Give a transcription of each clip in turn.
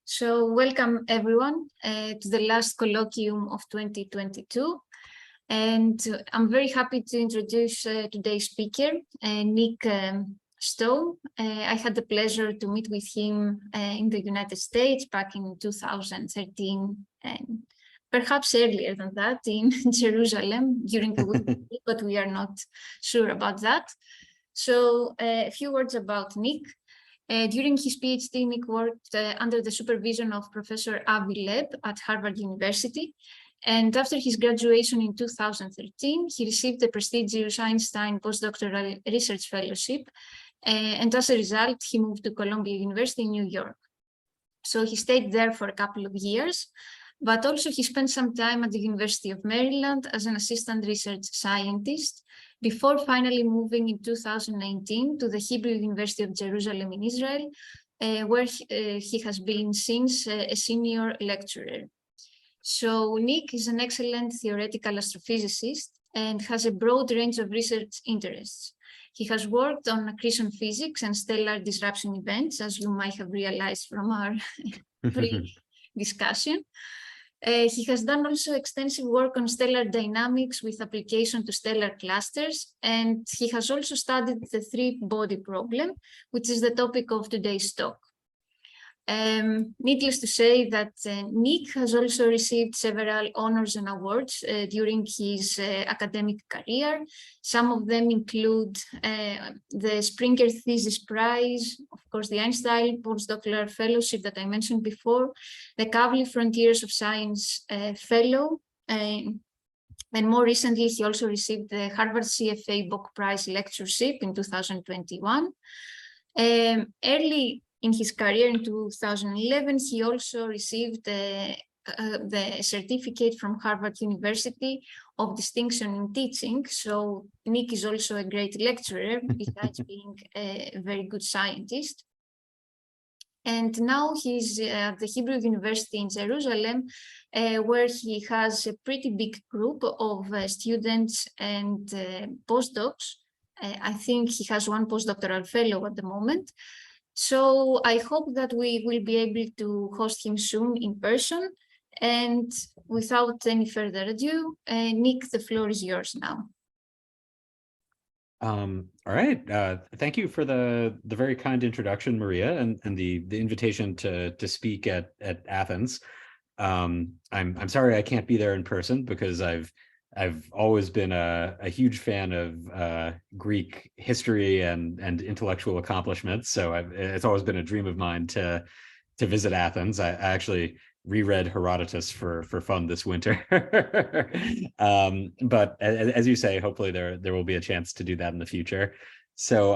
So welcome everyone to the last colloquium of 2022. And I'm very happy to introduce today's speaker, Nick Stowe. I had the pleasure to meet with him in the United States back in 2013 and perhaps earlier than that in Jerusalem during the week, but we are not sure about that. So a few words about Nick. During his PhD, Nick worked under the supervision of Professor Avi Loeb at Harvard University. And after his graduation in 2013, he received the prestigious Einstein postdoctoral research fellowship. And as a result, he moved to Columbia University in New York. So he stayed there for a couple of years, but also he spent some time at the University of Maryland as an assistant research scientist before finally moving in 2019 to the Hebrew University of Jerusalem in Israel, where he has been since a senior lecturer. So Nick is an excellent theoretical astrophysicist and has a broad range of research interests. He has worked on accretion physics and stellar disruption events, as you might have realized from our pre-discussion. He has done also extensive work on stellar dynamics with application to stellar clusters, and he has also studied the three-body problem, which is the topic of today's talk. Needless to say that Nick has also received several honors and awards during his academic career. Some of them include the Springer Thesis Prize, of course, the Einstein Postdoctoral Fellowship that I mentioned before, the Kavli Frontiers of Science Fellow, and more recently, he also received the Harvard CFA Bock Prize Lectureship in 2021. Early in his career in 2011, he also received the certificate from Harvard University of Distinction in Teaching. So Nick is also a great lecturer, besides being a very good scientist. And now he's at the Hebrew University in Jerusalem, where he has a pretty big group of students and postdocs. I think he has one postdoctoral fellow at the moment. So I hope that we will be able to host him soon in person. And without any further ado, Nick, the floor is yours now. All right. Thank you for the very kind introduction, Maria, and the invitation to speak at Athens. I'm sorry I can't be there in person because I've always been a huge fan of Greek history and intellectual accomplishments. So it's always been a dream of mine to visit Athens. I actually reread Herodotus for fun this winter. But as you say, hopefully there will be a chance to do that in the future. So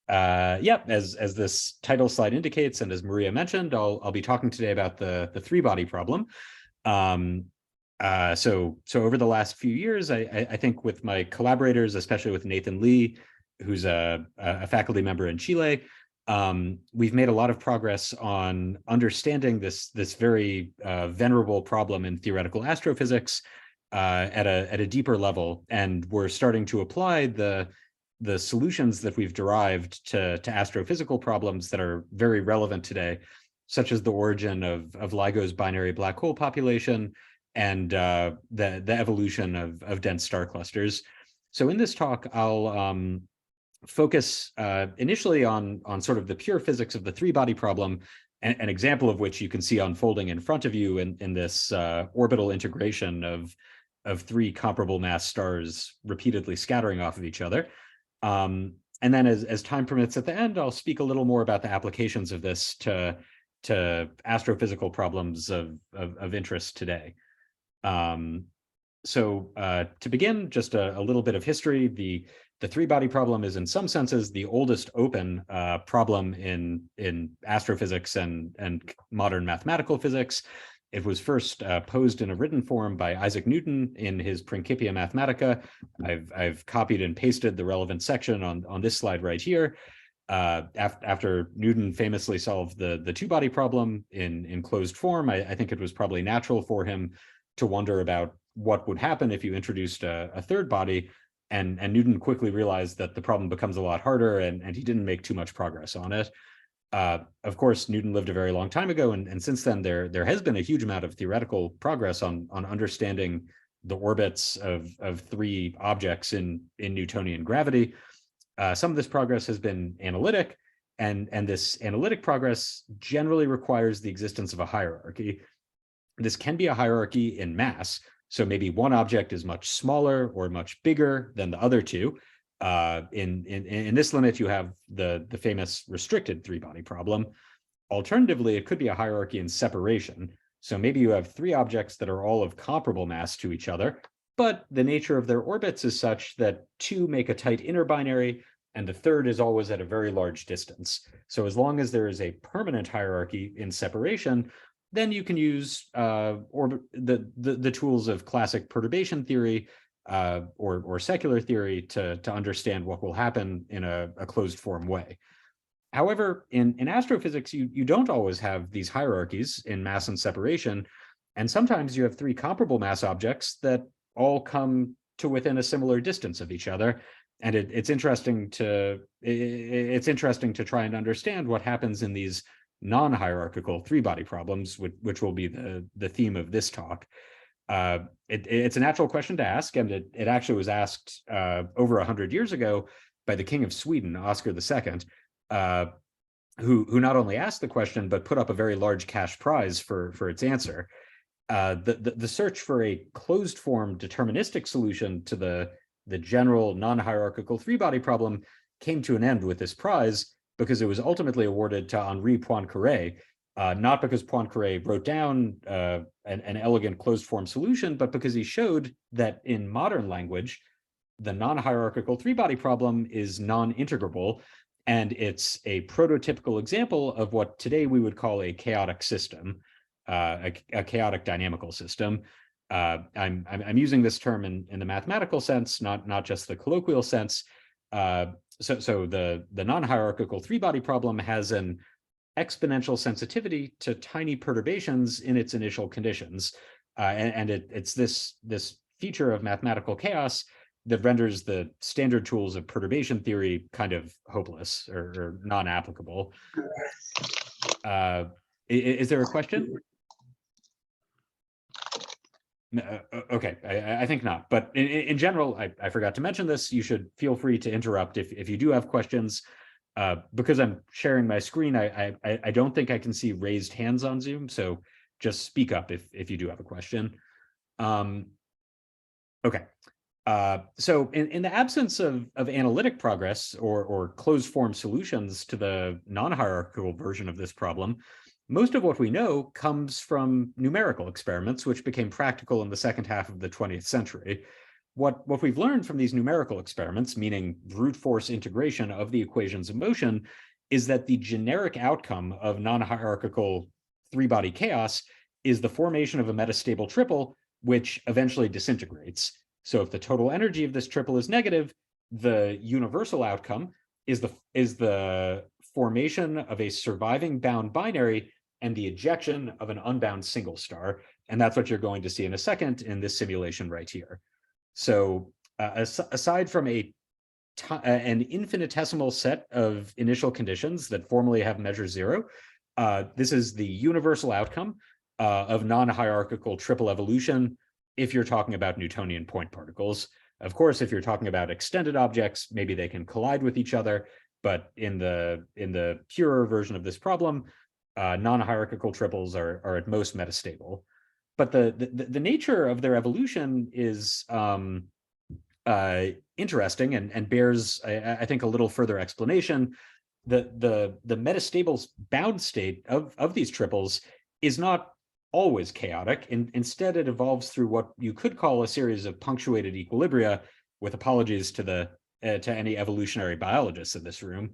yeah, as this title slide indicates, and as Maria mentioned, I'll be talking today about the three-body problem. So over the last few years, I think with my collaborators, especially with Nathan Lee, who's a faculty member in Chile, we've made a lot of progress on understanding this very venerable problem in theoretical astrophysics at a deeper level, and we're starting to apply the solutions that we've derived to astrophysical problems that are very relevant today, such as the origin of LIGO's binary black hole population, and the evolution of dense star clusters. So in this talk, I'll focus initially on sort of the pure physics of the three-body problem, an example of which you can see unfolding in front of you in this orbital integration of three comparable mass stars repeatedly scattering off of each other. And then as time permits at the end, I'll speak a little more about the applications of this to astrophysical problems of interest today. So to begin, just a little bit of history. The three-body problem is in some senses the oldest open problem in astrophysics and modern mathematical physics. It was first posed in a written form by Isaac Newton in his Principia Mathematica. I've copied and pasted the relevant section on this slide right here. After Newton famously solved the two-body problem in closed form, I think it was probably natural for him to wonder about what would happen if you introduced a third body. And Newton quickly realized that the problem becomes a lot harder, and he didn't make too much progress on it. Of course, Newton lived a very long time ago, and since then there has been a huge amount of theoretical progress on understanding the orbits of three objects in Newtonian gravity. Some of this progress has been analytic, and this analytic progress generally requires the existence of a hierarchy. This can be a hierarchy in mass, so maybe one object is much smaller or much bigger than the other two. In this limit, you have the famous restricted three-body problem. Alternatively, it could be a hierarchy in separation. So maybe you have three objects that are all of comparable mass to each other, but the nature of their orbits is such that two make a tight inner binary, and the third is always at a very large distance. So as long as there is a permanent hierarchy in separation, then you can use the tools of classic perturbation theory or secular theory to understand what will happen in a closed form way. However, in astrophysics, you don't always have these hierarchies in mass and separation, and sometimes you have three comparable mass objects that all come to within a similar distance of each other. And it's interesting to try and understand what happens in these non-hierarchical three-body problems, which will be the theme of this talk. It's a natural question to ask, and it actually was asked over 100 years ago by the King of Sweden, Oscar II, who not only asked the question, but put up a very large cash prize for its answer. The search for a closed form deterministic solution to the general non-hierarchical three-body problem came to an end with this prize, because it was ultimately awarded to Henri Poincaré, not because Poincaré wrote down an elegant closed form solution, but because he showed that in modern language, the non-hierarchical three-body problem is non-integrable, and it's a prototypical example of what today we would call a chaotic system, a chaotic dynamical system. I'm using this term in the mathematical sense, not just the colloquial sense. So the non-hierarchical three-body problem has an exponential sensitivity to tiny perturbations in its initial conditions, and it's this feature of mathematical chaos that renders the standard tools of perturbation theory kind of hopeless or non-applicable. Is there a question? Okay, I think not. But in general, I forgot to mention this. You should feel free to interrupt if you do have questions. Because I'm sharing my screen, I don't think I can see raised hands on Zoom. So just speak up if you do have a question. Okay. So in the absence of analytic progress or closed form solutions to the non-hierarchical version of this problem, most of what we know comes from numerical experiments, which became practical in the second half of the 20th century. What we've learned from these numerical experiments, meaning brute force integration of the equations of motion, is that the generic outcome of non-hierarchical three-body chaos is the formation of a metastable triple, which eventually disintegrates. So if the total energy of this triple is negative, the universal outcome is the formation of a surviving bound binary and the ejection of an unbound single star. And that's what you're going to see in a second in this simulation right here. So aside from an infinitesimal set of initial conditions that formally have measure zero, this is the universal outcome of non-hierarchical triple evolution if you're talking about Newtonian point particles. Of course, if you're talking about extended objects, maybe they can collide with each other, but in the purer version of this problem, non-hierarchical triples are at most metastable. But the nature of their evolution is interesting and bears, I think, a little further explanation. The metastable bound state of these triples is not always chaotic. Instead, it evolves through what you could call a series of punctuated equilibria, with apologies to any evolutionary biologists in this room.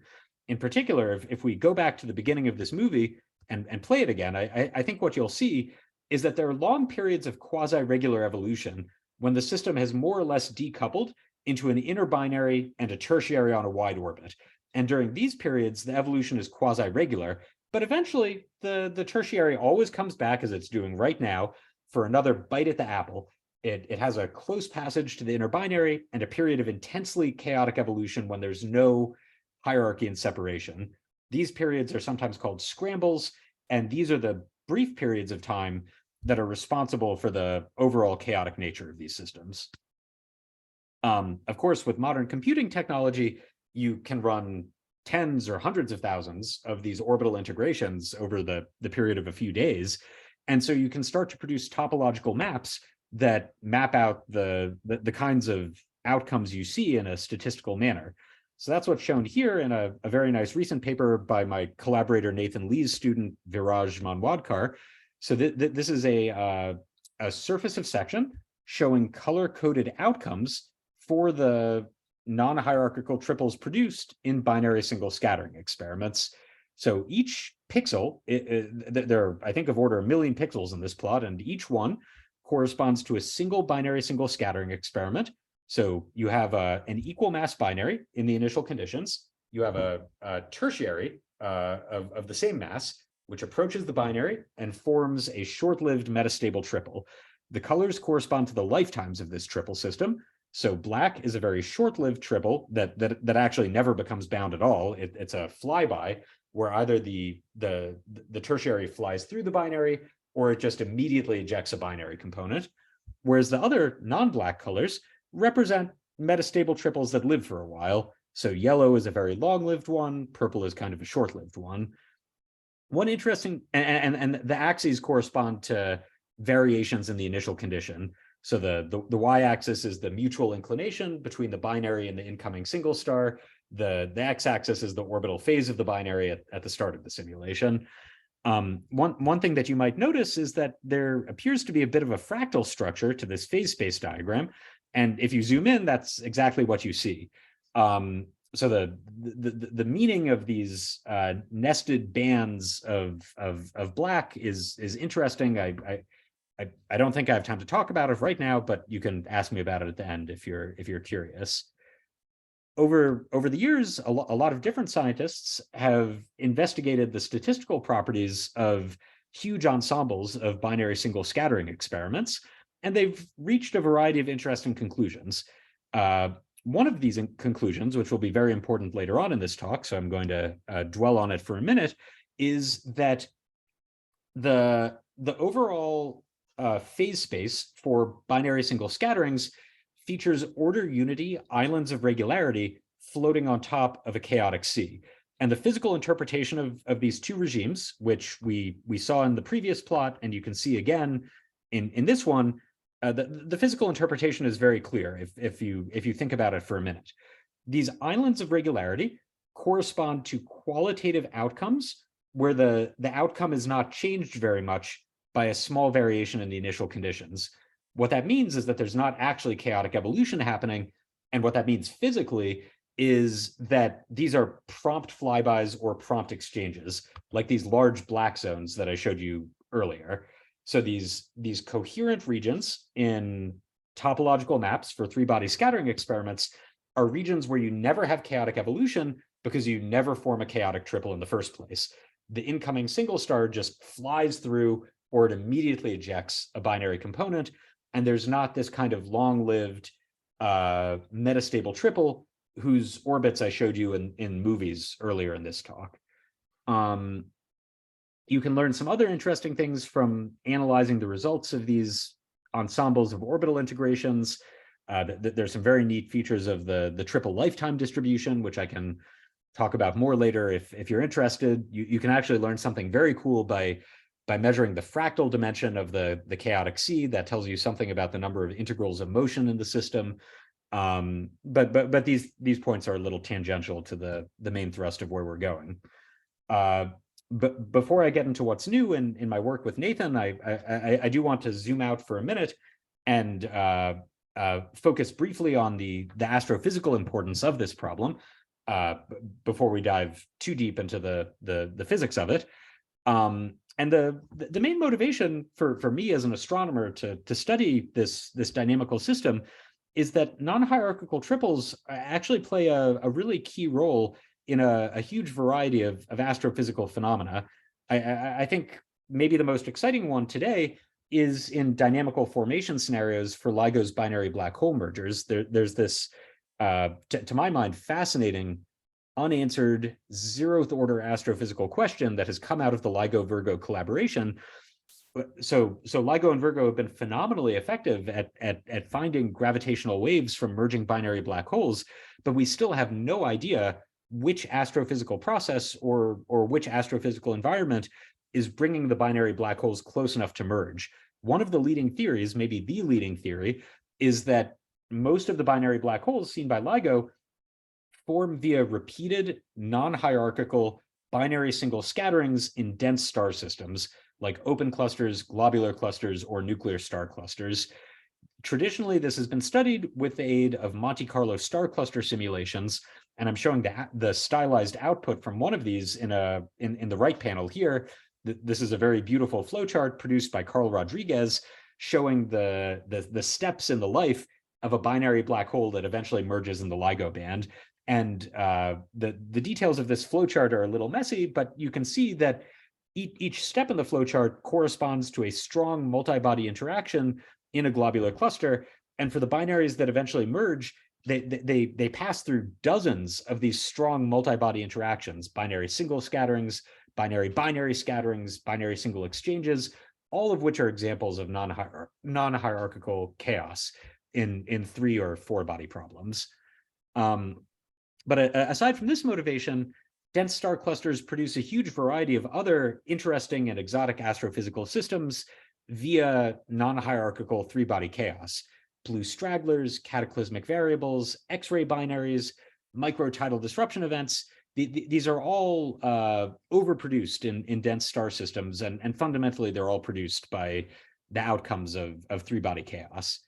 In particular, if we go back to the beginning of this movie and play it again, I think what you'll see is that there are long periods of quasi-regular evolution when the system has more or less decoupled into an inner binary and a tertiary on a wide orbit. And during these periods, the evolution is quasi-regular, but eventually the tertiary always comes back, as it's doing right now, for another bite at the apple. it has a close passage to the inner binary and a period of intensely chaotic evolution when there's no hierarchy and separation. These periods are sometimes called scrambles, and these are the brief periods of time that are responsible for the overall chaotic nature of these systems. Of course, with modern computing technology, you can run tens or hundreds of thousands of these orbital integrations over the period of a few days. And so you can start to produce topological maps that map out the kinds of outcomes you see in a statistical manner. So that's what's shown here in a very nice recent paper by my collaborator Nathan Lee's student Viraj Manwadkar. So this is a surface of section showing color-coded outcomes for the non-hierarchical triples produced in binary single scattering experiments. So each pixel, there are, I think, of order 1 million pixels in this plot, and each one corresponds to a single binary single scattering experiment. So you have an equal mass binary in the initial conditions. You have a tertiary of the same mass, which approaches the binary and forms a short-lived metastable triple. The colors correspond to the lifetimes of this triple system. So black is a very short-lived triple that actually never becomes bound at all. It's a flyby where either the tertiary flies through the binary or it just immediately ejects a binary component. Whereas the other non-black colors represent metastable triples that live for a while. So yellow is a very long-lived one, purple is kind of a short-lived one. One interesting, and the axes correspond to variations in the initial condition. So the y-axis is the mutual inclination between the binary and the incoming single star. The x-axis is the orbital phase of the binary at the start of the simulation. One thing that you might notice is that there appears to be a bit of a fractal structure to this phase space diagram. And if you zoom in, that's exactly what you see. So the meaning of these nested bands of black is interesting. I don't think I have time to talk about it right now, but you can ask me about it at the end if you're curious. Over the years, a lot of different scientists have investigated the statistical properties of huge ensembles of binary single scattering experiments, and they've reached a variety of interesting conclusions. One of these conclusions, which will be very important later on in this talk, so I'm going to dwell on it for a minute, is that the overall phase space for binary single scatterings features order unity islands of regularity floating on top of a chaotic sea. And the physical interpretation of these two regimes, which we saw in the previous plot, and you can see again in this one, the physical interpretation is very clear if you think about it for a minute. These islands of regularity correspond to qualitative outcomes where the outcome is not changed very much by a small variation in the initial conditions. What that means is that there's not actually chaotic evolution happening. And what that means physically is that these are prompt flybys or prompt exchanges, like these large black zones that I showed you earlier. So these coherent regions in topological maps for three-body scattering experiments are regions where you never have chaotic evolution because you never form a chaotic triple in the first place. The incoming single star just flies through or it immediately ejects a binary component, and there's not this kind of long-lived metastable triple whose orbits I showed you in movies earlier in this talk. You can learn some other interesting things from analyzing the results of these ensembles of orbital integrations. There's some very neat features of the triple lifetime distribution, which I can talk about more later if you're interested. You can actually learn something very cool by measuring the fractal dimension of the chaotic sea. That tells you something about the number of integrals of motion in the system. But these points are a little tangential to the main thrust of where we're going. But before I get into what's new in my work with Nathan, I do want to zoom out for a minute and focus briefly on the astrophysical importance of this problem before we dive too deep into the physics of it. And the main motivation for me as an astronomer to study this dynamical system is that non-hierarchical triples actually play a really key role in a huge variety of astrophysical phenomena. I think maybe the most exciting one today is in dynamical formation scenarios for LIGO's binary black hole mergers. There's this, to my mind, fascinating unanswered zeroth order astrophysical question that has come out of the LIGO-Virgo collaboration. So LIGO and Virgo have been phenomenally effective at finding gravitational waves from merging binary black holes, but we still have no idea which astrophysical process or which astrophysical environment is bringing the binary black holes close enough to merge. One of the leading theories, maybe the leading theory, is that most of the binary black holes seen by LIGO form via repeated non-hierarchical binary single scatterings in dense star systems, like open clusters, globular clusters, or nuclear star clusters. Traditionally, this has been studied with the aid of Monte Carlo star cluster simulations, and I'm showing the stylized output from one of these in the right panel here. This is a very beautiful flowchart produced by Carl Rodriguez, showing the steps in the life of a binary black hole that eventually merges in the LIGO band. And the details of this flowchart are a little messy, but you can see that each step in the flowchart corresponds to a strong multi-body interaction in a globular cluster. And for the binaries that eventually merge, they pass through dozens of these strong multi-body interactions: binary single scatterings, binary scatterings, binary single exchanges, all of which are examples of non-hierarchical chaos in 3 or 4 body problems. But aside from this motivation, dense star clusters produce a huge variety of other interesting and exotic astrophysical systems via non-hierarchical 3-body chaos: blue stragglers, cataclysmic variables, X-ray binaries, microtidal disruption events. These are all overproduced in dense star systems, and fundamentally they're all produced by the outcomes of 3-body chaos.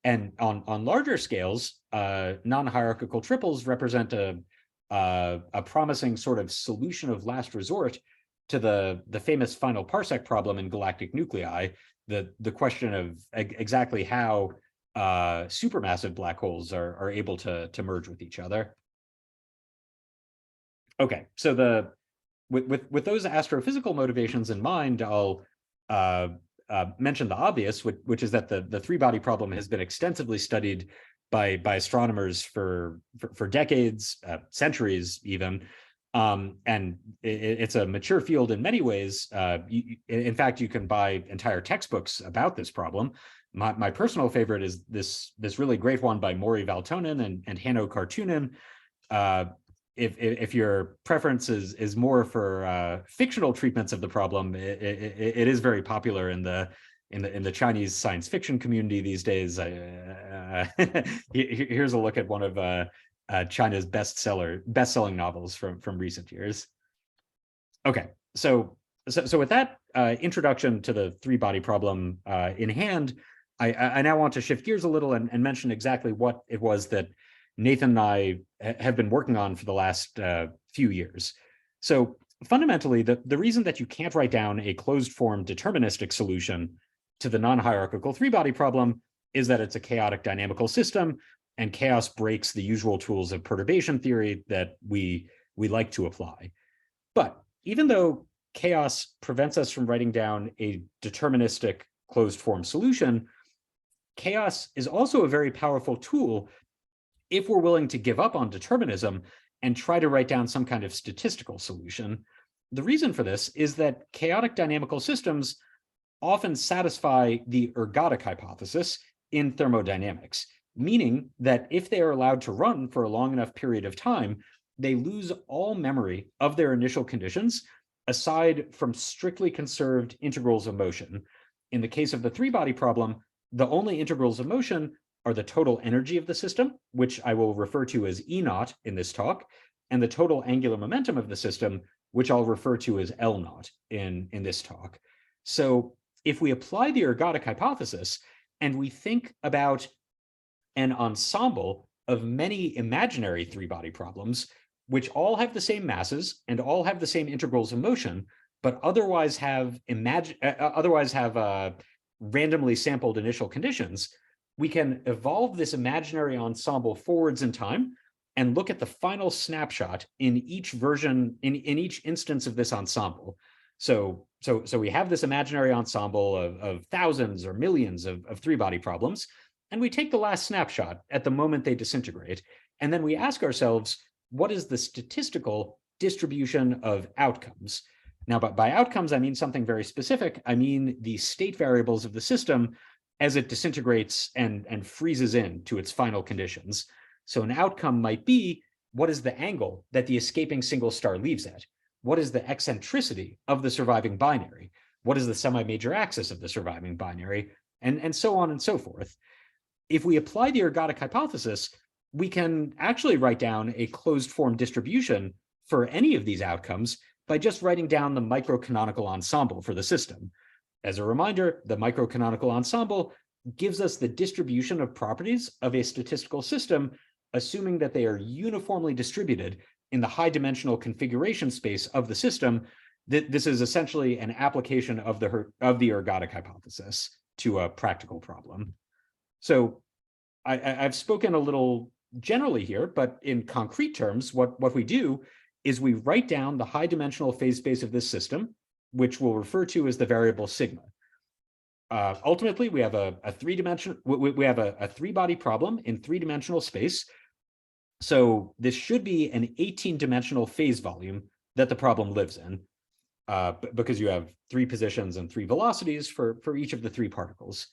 And on larger scales, non-hierarchical triples represent a promising sort of solution of last resort to the famous final parsec problem in galactic nuclei, the question of exactly how supermassive black holes are able to merge with each other. Okay, so with those astrophysical motivations in mind, I'll mention the obvious, which is that the 3-body problem has been extensively studied by astronomers for decades, centuries even, and it's a mature field in many ways. In fact, you can buy entire textbooks about this problem. My personal favorite is this really great one by Maury Valtonen and Hanno Kartunen. If your preference is more for fictional treatments of the problem, it is very popular in the Chinese science fiction community these days. Here's a look at one of China's best-selling novels from recent years. Okay, so with that introduction to the 3-body problem in hand, I now want to shift gears a little and mention exactly what it was that Nathan and I have been working on for the last few years. So fundamentally, the reason that you can't write down a closed-form deterministic solution to the non-hierarchical 3-body problem is that it's a chaotic dynamical system, and chaos breaks the usual tools of perturbation theory that we like to apply. But even though chaos prevents us from writing down a deterministic closed-form solution, chaos is also a very powerful tool if we're willing to give up on determinism and try to write down some kind of statistical solution. The reason for this is that chaotic dynamical systems often satisfy the ergodic hypothesis in thermodynamics, meaning that if they are allowed to run for a long enough period of time, they lose all memory of their initial conditions, aside from strictly conserved integrals of motion. In the case of the 3-body problem, the only integrals of motion are the total energy of the system, which I will refer to as E0 in this talk, and the total angular momentum of the system, which I'll refer to as L0 in this talk. So if we apply the ergodic hypothesis and we think about an ensemble of many imaginary 3-body problems, which all have the same masses and all have the same integrals of motion, but otherwise have randomly sampled initial conditions, we can evolve this imaginary ensemble forwards in time and look at the final snapshot in each version, in each instance of this ensemble. So we have this imaginary ensemble of thousands or millions of three-body problems, and we take the last snapshot at the moment they disintegrate, and then we ask ourselves, what is the statistical distribution of outcomes? Now, by outcomes, I mean something very specific. I mean the state variables of the system as it disintegrates and freezes in to its final conditions. So an outcome might be, what is the angle that the escaping single star leaves at? What is the eccentricity of the surviving binary? What is the semi-major axis of the surviving binary? And so on and so forth. If we apply the ergodic hypothesis, we can actually write down a closed form distribution for any of these outcomes by just writing down the microcanonical ensemble for the system. As a reminder, the microcanonical ensemble gives us the distribution of properties of a statistical system, assuming that they are uniformly distributed in the high dimensional configuration space of the system. This is essentially an application of the ergodic hypothesis to a practical problem. So I've spoken a little generally here, but in concrete terms, what we do is we write down the high dimensional phase space of this system, which we'll refer to as the variable sigma. Ultimately, we have a three-body problem in three-dimensional space. So this should be an 18-dimensional phase volume that the problem lives in, because you have three positions and three velocities for each of the three particles.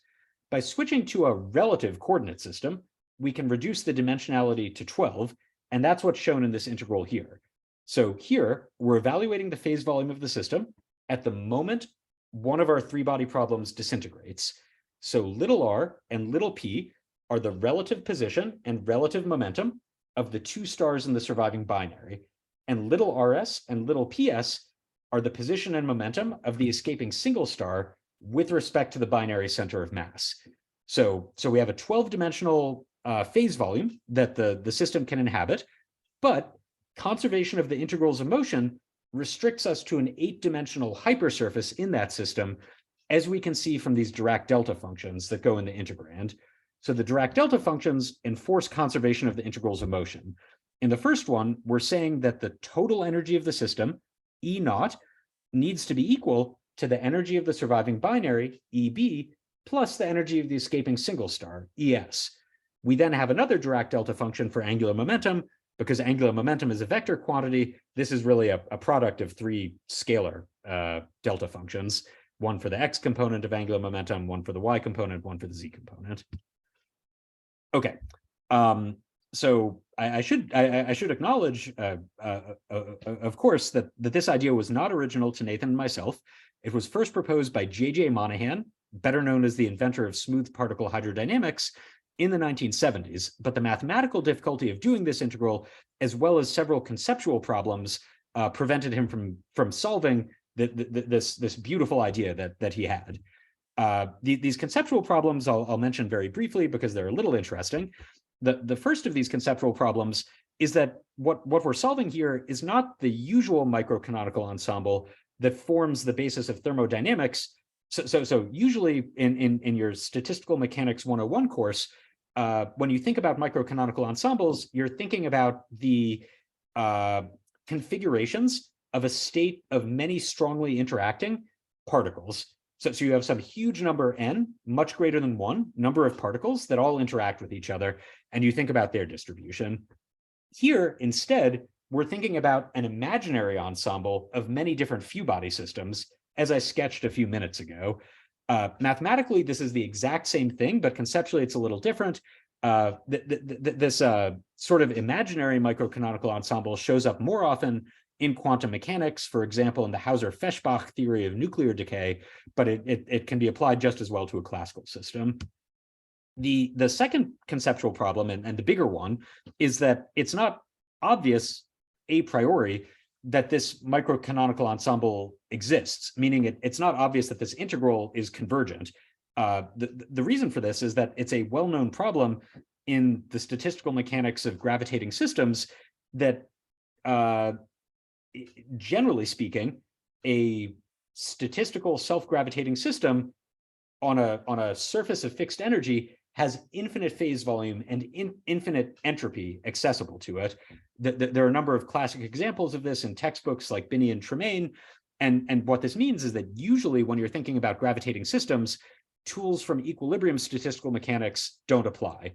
By switching to a relative coordinate system, we can reduce the dimensionality to 12, and that's what's shown in this integral here. So here, we're evaluating the phase volume of the system at the moment one of our three-body problems disintegrates. So little r and little p are the relative position and relative momentum of the two stars in the surviving binary, and little rs and little ps are the position and momentum of the escaping single star with respect to the binary center of mass. So we have a 12-dimensional phase volume that the system can inhabit, but conservation of the integrals of motion restricts us to an 8-dimensional hypersurface in that system, as we can see from these Dirac delta functions that go in the integrand. So the Dirac delta functions enforce conservation of the integrals of motion. In the first one, we're saying that the total energy of the system, E naught, needs to be equal to the energy of the surviving binary, EB, plus the energy of the escaping single star, ES. We then have another Dirac delta function for angular momentum. Because angular momentum is a vector quantity, this is really a product of three scalar delta functions, one for the x component of angular momentum, one for the y component, one for the z component. Okay, so I should acknowledge, of course, that this idea was not original to Nathan and myself. It was first proposed by J.J. Monahan, better known as the inventor of smooth particle hydrodynamics, in the 1970s, but the mathematical difficulty of doing this integral, as well as several conceptual problems, prevented him from solving this beautiful idea that he had. These conceptual problems I'll mention very briefly because they're a little interesting. The first of these conceptual problems is that what we're solving here is not the usual microcanonical ensemble that forms the basis of thermodynamics. So usually in your statistical mechanics 101 course, when you think about microcanonical ensembles, you're thinking about the configurations of a state of many strongly interacting particles. So you have some huge number n, much greater than one, number of particles that all interact with each other, and you think about their distribution. Here, instead, we're thinking about an imaginary ensemble of many different few-body systems, as I sketched a few minutes ago. Mathematically, this is the exact same thing, but conceptually, it's a little different. This sort of imaginary microcanonical ensemble shows up more often in quantum mechanics, for example, in the Hauser-Feshbach theory of nuclear decay, but it can be applied just as well to a classical system. The second conceptual problem, and the bigger one, is that it's not obvious a priori that this microcanonical ensemble exists, meaning it's not obvious that this integral is convergent. The reason for this is that it's a well-known problem in the statistical mechanics of gravitating systems that, generally speaking, a statistical self-gravitating system on a surface of fixed energy has infinite phase volume and infinite entropy accessible to it. There are a number of classic examples of this in textbooks like Binney and Tremaine, And what this means is that usually when you're thinking about gravitating systems, tools from equilibrium statistical mechanics don't apply.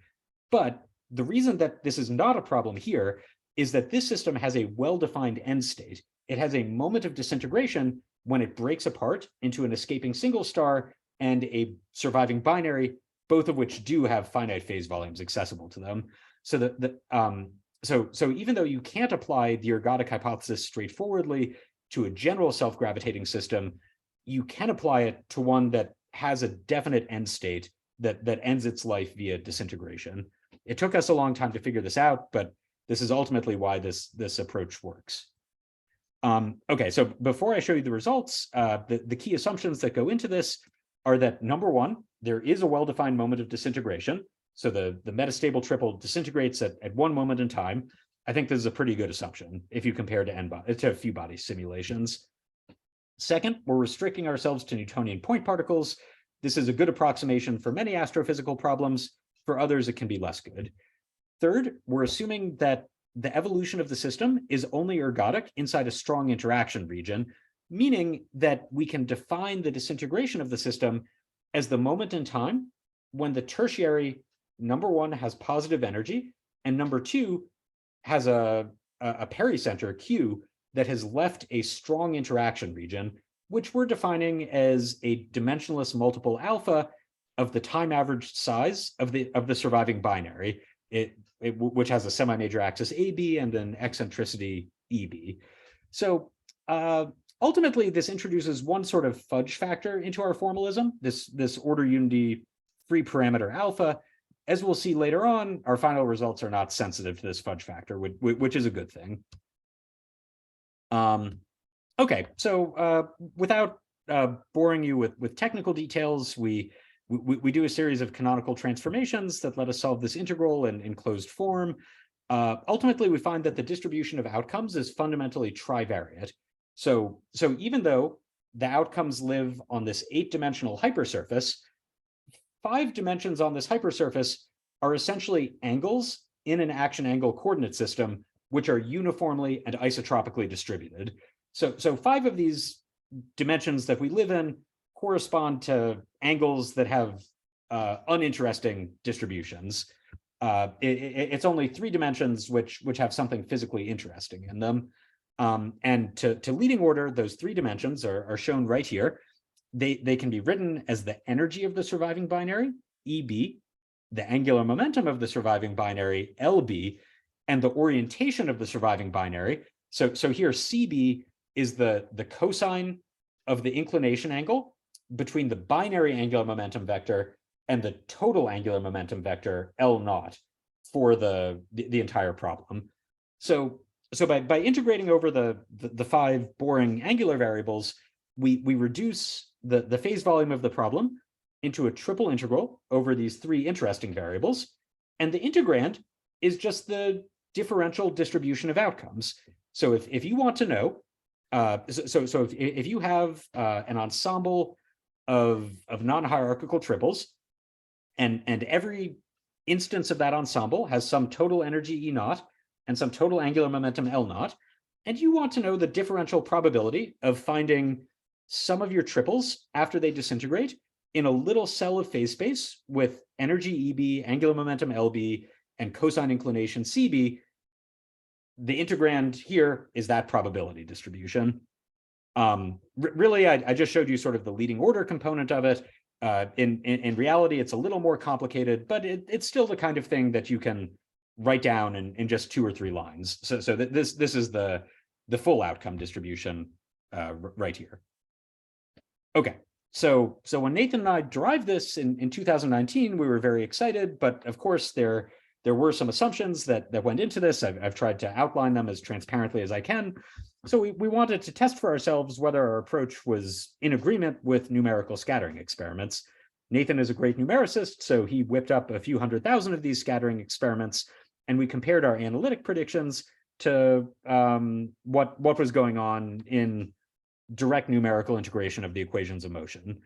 But the reason that this is not a problem here is that this system has a well-defined end state. It has a moment of disintegration when it breaks apart into an escaping single star and a surviving binary, both of which do have finite phase volumes accessible to them. So so even though you can't apply the ergodic hypothesis straightforwardly to a general self-gravitating system, you can apply it to one that has a definite end state that ends its life via disintegration. It took us a long time to figure this out, but this is ultimately why this approach works. Okay, so before I show you the results, the key assumptions that go into this are that, number one, there is a well-defined moment of disintegration. So the metastable triple disintegrates at one moment in time. I think this is a pretty good assumption if you compare to few body simulations. Second, we're restricting ourselves to Newtonian point particles. This is a good approximation for many astrophysical problems. For others, it can be less good. Third, we're assuming that the evolution of the system is only ergodic inside a strong interaction region, meaning that we can define the disintegration of the system as the moment in time when the tertiary, number one, has positive energy, and number two, has a pericenter, Q, that has left a strong interaction region, which we're defining as a dimensionless multiple alpha of the time averaged size of the surviving binary, which has a semi-major axis AB and an eccentricity EB. So ultimately, this introduces one sort of fudge factor into our formalism, this order unity free parameter alpha. As we'll see later on, our final results are not sensitive to this fudge factor, which is a good thing. Okay, so without boring you with technical details, we do a series of canonical transformations that let us solve this integral in closed form. Ultimately, we find that the distribution of outcomes is fundamentally trivariate. So even though the outcomes live on this 8-dimensional hypersurface, 5 dimensions on this hypersurface are essentially angles in an action angle coordinate system, which are uniformly and isotropically distributed. So 5 of these dimensions that we live in correspond to angles that have uninteresting distributions. It's only 3 dimensions which have something physically interesting in them. And to leading order, those 3 dimensions are shown right here. They can be written as the energy of the surviving binary, EB, the angular momentum of the surviving binary, LB, and the orientation of the surviving binary. So here CB is the cosine of the inclination angle between the binary angular momentum vector and the total angular momentum vector L naught for the entire problem. So by integrating over the 5 boring angular variables, we reduce the phase volume of the problem into a triple integral over these 3 interesting variables. And the integrand is just the differential distribution of outcomes. So if you want to know, if you have an ensemble of non-hierarchical triples, and every instance of that ensemble has some total energy E naught and some total angular momentum L naught, and you want to know the differential probability of finding some of your triples after they disintegrate in a little cell of phase space with energy EB, angular momentum LB, and cosine inclination CB, the integrand here is that probability distribution. Really, I just showed you sort of the leading order component of it. In reality, it's a little more complicated, but it's still the kind of thing that you can write down in just 2 or 3 lines. So this is the full outcome distribution right here. Okay, so when Nathan and I derived this in 2019, we were very excited, but of course there were some assumptions that went into this. I've tried to outline them as transparently as I can. So we wanted to test for ourselves whether our approach was in agreement with numerical scattering experiments. Nathan is a great numericist, so he whipped up a few 100,000 of these scattering experiments, and we compared our analytic predictions to what was going on in direct numerical integration of the equations of motion.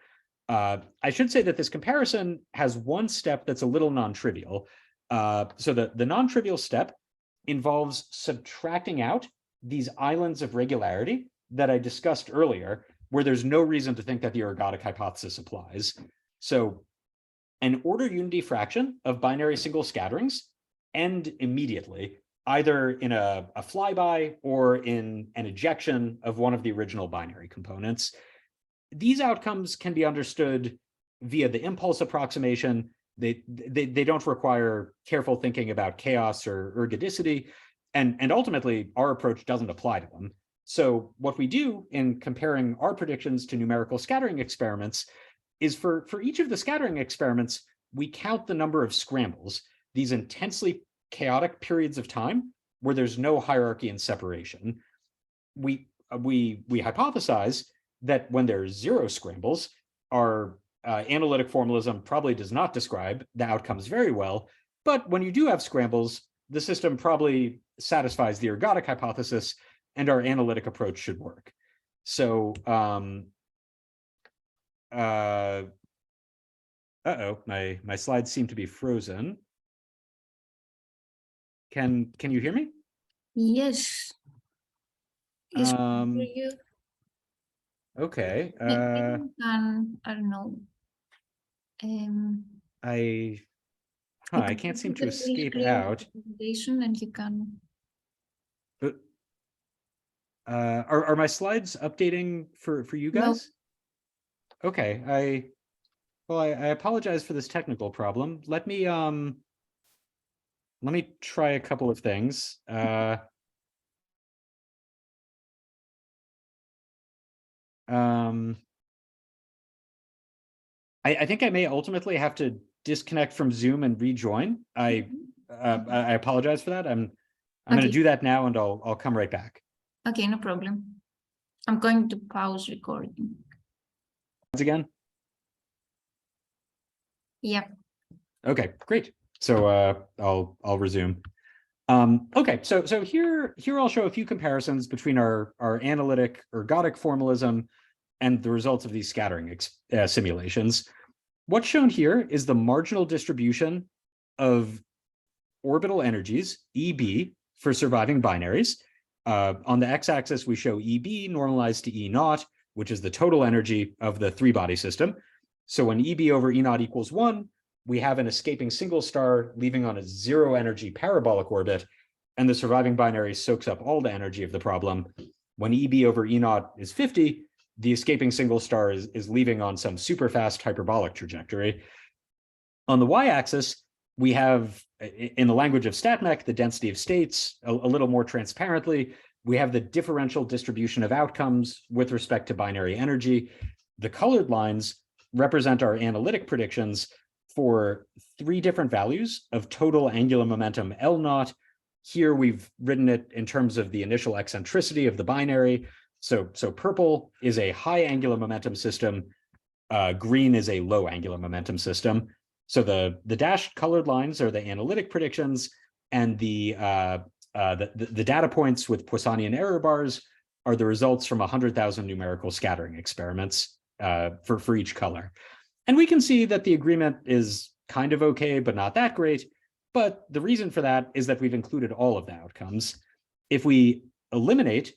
I should say that this comparison has one step that's a little non-trivial. So the non-trivial step involves subtracting out these islands of regularity that I discussed earlier, where there's no reason to think that the ergodic hypothesis applies. So an order unity fraction of binary single scatterings end immediately, either in a flyby or in an ejection of one of the original binary components. These outcomes can be understood via the impulse approximation. They don't require careful thinking about chaos or ergodicity, and ultimately our approach doesn't apply to them. So what we do in comparing our predictions to numerical scattering experiments is for each of the scattering experiments, we count the number of scrambles, these intensely chaotic periods of time where there's no hierarchy and separation. We hypothesize that when there's 0 scrambles, our analytic formalism probably does not describe the outcomes very well, but when you do have scrambles, the system probably satisfies the ergodic hypothesis and our analytic approach should work. So, my slides seem to be frozen. Can you hear me? Yes. Yes, I hear you. Okay. I don't know. I can't seem to escape out. And you can. But are my slides updating for you guys? No. Okay. I apologize for this technical problem. Let me try a couple of things. I think I may ultimately have to disconnect from Zoom and rejoin. I apologize for that. I'm going to do that now, and I'll come right back. Okay, no problem. I'm going to pause recording. Again? Yeah. Okay, great. So I'll resume. Okay, so here I'll show a few comparisons between our analytic ergodic formalism and the results of these scattering simulations. What's shown here is the marginal distribution of orbital energies, EB, for surviving binaries. On the x-axis, we show EB normalized to E naught, which is the total energy of the 3-body system. So when EB over E naught equals 1, we have an escaping single star leaving on a 0 energy parabolic orbit, and the surviving binary soaks up all the energy of the problem. When EB over E naught is 50, the escaping single star is leaving on some super fast hyperbolic trajectory. On the y-axis, we have, in the language of StatMech, the density of states. A little more transparently, we have the differential distribution of outcomes with respect to binary energy. The colored lines represent our analytic predictions for 3 different values of total angular momentum L naught. Here we've written it in terms of the initial eccentricity of the binary. So purple is a high angular momentum system. Green is a low angular momentum system. So the dashed colored lines are the analytic predictions, and the data points with Poissonian error bars are the results from 100,000 numerical scattering experiments for each color. And we can see that the agreement is kind of okay, but not that great. But the reason for that is that we've included all of the outcomes. If we eliminate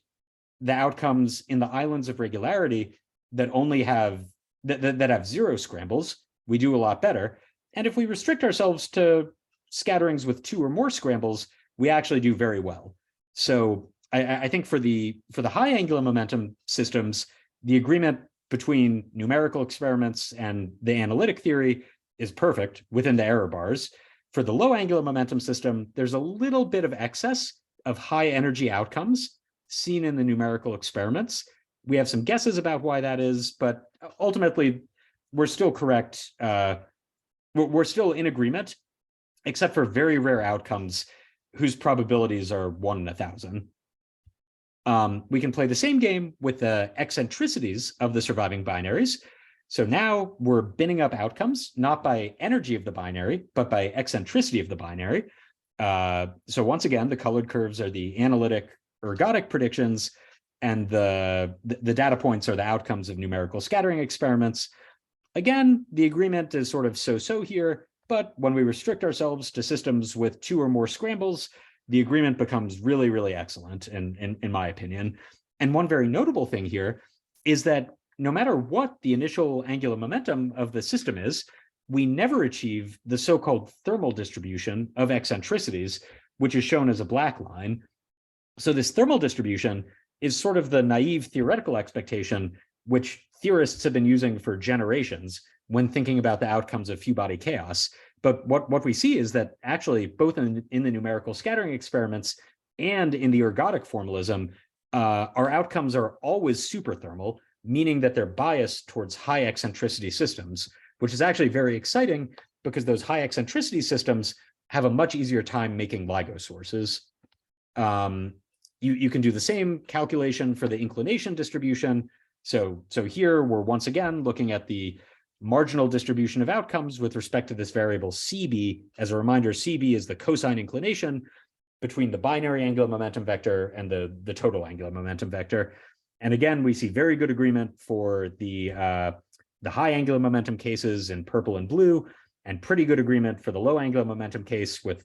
the outcomes in the islands of regularity that only have that have 0 scrambles, we do a lot better. And if we restrict ourselves to scatterings with 2 or more scrambles, we actually do very well. So I think for the high angular momentum systems, the agreement between numerical experiments and the analytic theory is perfect within the error bars. For the low angular momentum system, there's a little bit of excess of high energy outcomes seen in the numerical experiments. We have some guesses about why that is, but ultimately, we're still correct. We're still in agreement, except for very rare outcomes whose probabilities are 1 in 1,000. We can play the same game with the eccentricities of the surviving binaries. So now we're binning up outcomes, not by energy of the binary, but by eccentricity of the binary. So once again, the colored curves are the analytic ergodic predictions, and the data points are the outcomes of numerical scattering experiments. Again, the agreement is sort of so-so here, but when we restrict ourselves to systems with 2 or more scrambles, the agreement becomes really, really excellent, in my opinion. And one very notable thing here is that no matter what the initial angular momentum of the system is, we never achieve the so-called thermal distribution of eccentricities, which is shown as a black line. So this thermal distribution is sort of the naive theoretical expectation, which theorists have been using for generations when thinking about the outcomes of few-body chaos. But what we see is that actually, both in the numerical scattering experiments and in the ergodic formalism, our outcomes are always superthermal, meaning that they're biased towards high eccentricity systems, which is actually very exciting because those high eccentricity systems have a much easier time making LIGO sources. You can do the same calculation for the inclination distribution. So here we're once again looking at the marginal distribution of outcomes with respect to this variable CB. As a reminder, CB is the cosine inclination between the binary angular momentum vector and the total angular momentum vector. And again, we see very good agreement for the high angular momentum cases in purple and blue, and pretty good agreement for the low angular momentum case with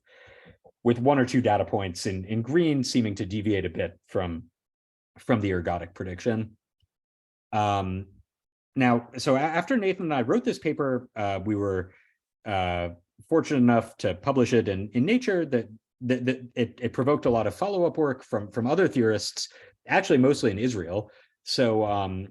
one or two data points in green seeming to deviate a bit from the ergodic prediction. Now, so after Nathan and I wrote this paper, we were fortunate enough to publish it in Nature. That it provoked a lot of follow-up work from other theorists, actually mostly in Israel. So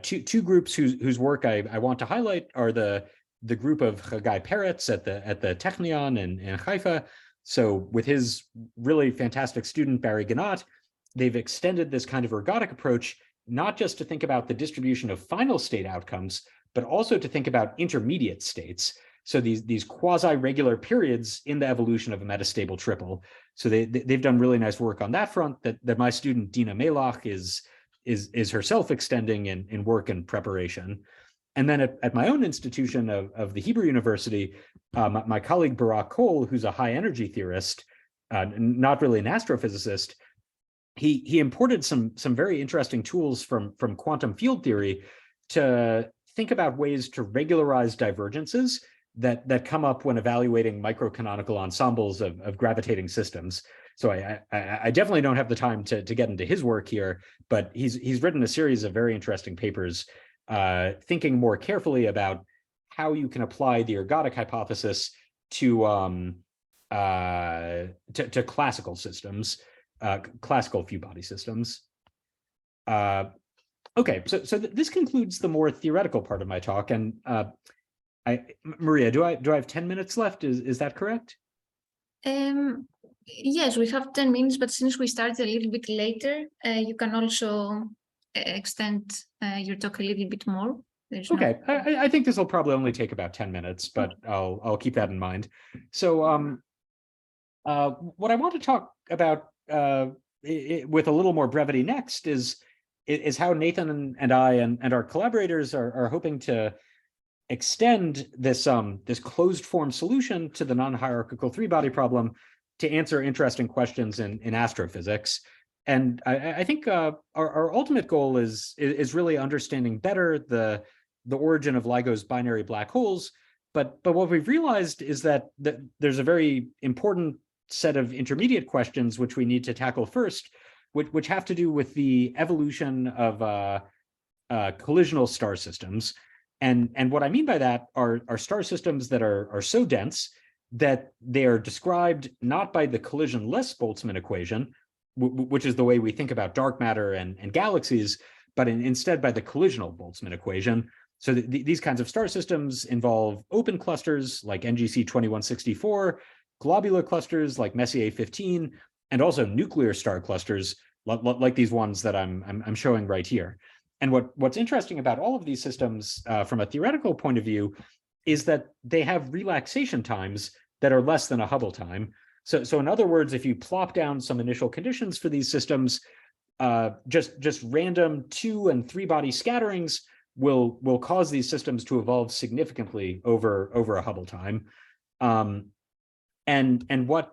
two groups whose work I want to highlight are the group of Chagai Peretz at the Technion in Haifa. So with his really fantastic student Barry Ganat, they've extended this kind of ergodic approach not just to think about the distribution of final state outcomes, but also to think about intermediate states. So these quasi-regular periods in the evolution of a metastable triple. So they've done really nice work on that front that my student Dina Melach is herself extending in work and preparation. And then at my own institution of the Hebrew University, my colleague Barak Kol, who's a high energy theorist, not really an astrophysicist, he imported some very interesting tools from quantum field theory to think about ways to regularize divergences that come up when evaluating microcanonical ensembles of gravitating systems. So I definitely don't have the time to get into his work here, but he's written a series of very interesting papers thinking more carefully about how you can apply the ergodic hypothesis to classical systems. Classical few-body systems. Okay, so this concludes the more theoretical part of my talk. And Maria, do I have 10 minutes left? Is that correct? Yes, we have 10 minutes, but since we started a little bit later, you can also extend your talk a little bit more. Okay, I think this will probably only take about 10 minutes, but I'll keep that in mind. So what I want to talk about with a little more brevity next is how Nathan and I and our collaborators are hoping to extend this closed form solution to the non-hierarchical three-body problem to answer interesting questions in astrophysics. And I think our ultimate goal is really understanding better the origin of LIGO's binary black holes. But what we've realized is that there's a very important set of intermediate questions which we need to tackle first, which have to do with the evolution of collisional star systems. And what I mean by that are star systems that are so dense that they are described not by the collisionless Boltzmann equation, which is the way we think about dark matter and galaxies, but instead by the collisional Boltzmann equation. So these kinds of star systems involve open clusters like NGC 2164, globular clusters like Messier 15, and also nuclear star clusters like these ones that I'm showing right here. And what's interesting about all of these systems from a theoretical point of view is that they have relaxation times that are less than a Hubble time. So in other words, if you plop down some initial conditions for these systems, just random 2- and 3-body scatterings will cause these systems to evolve significantly over a Hubble time. And what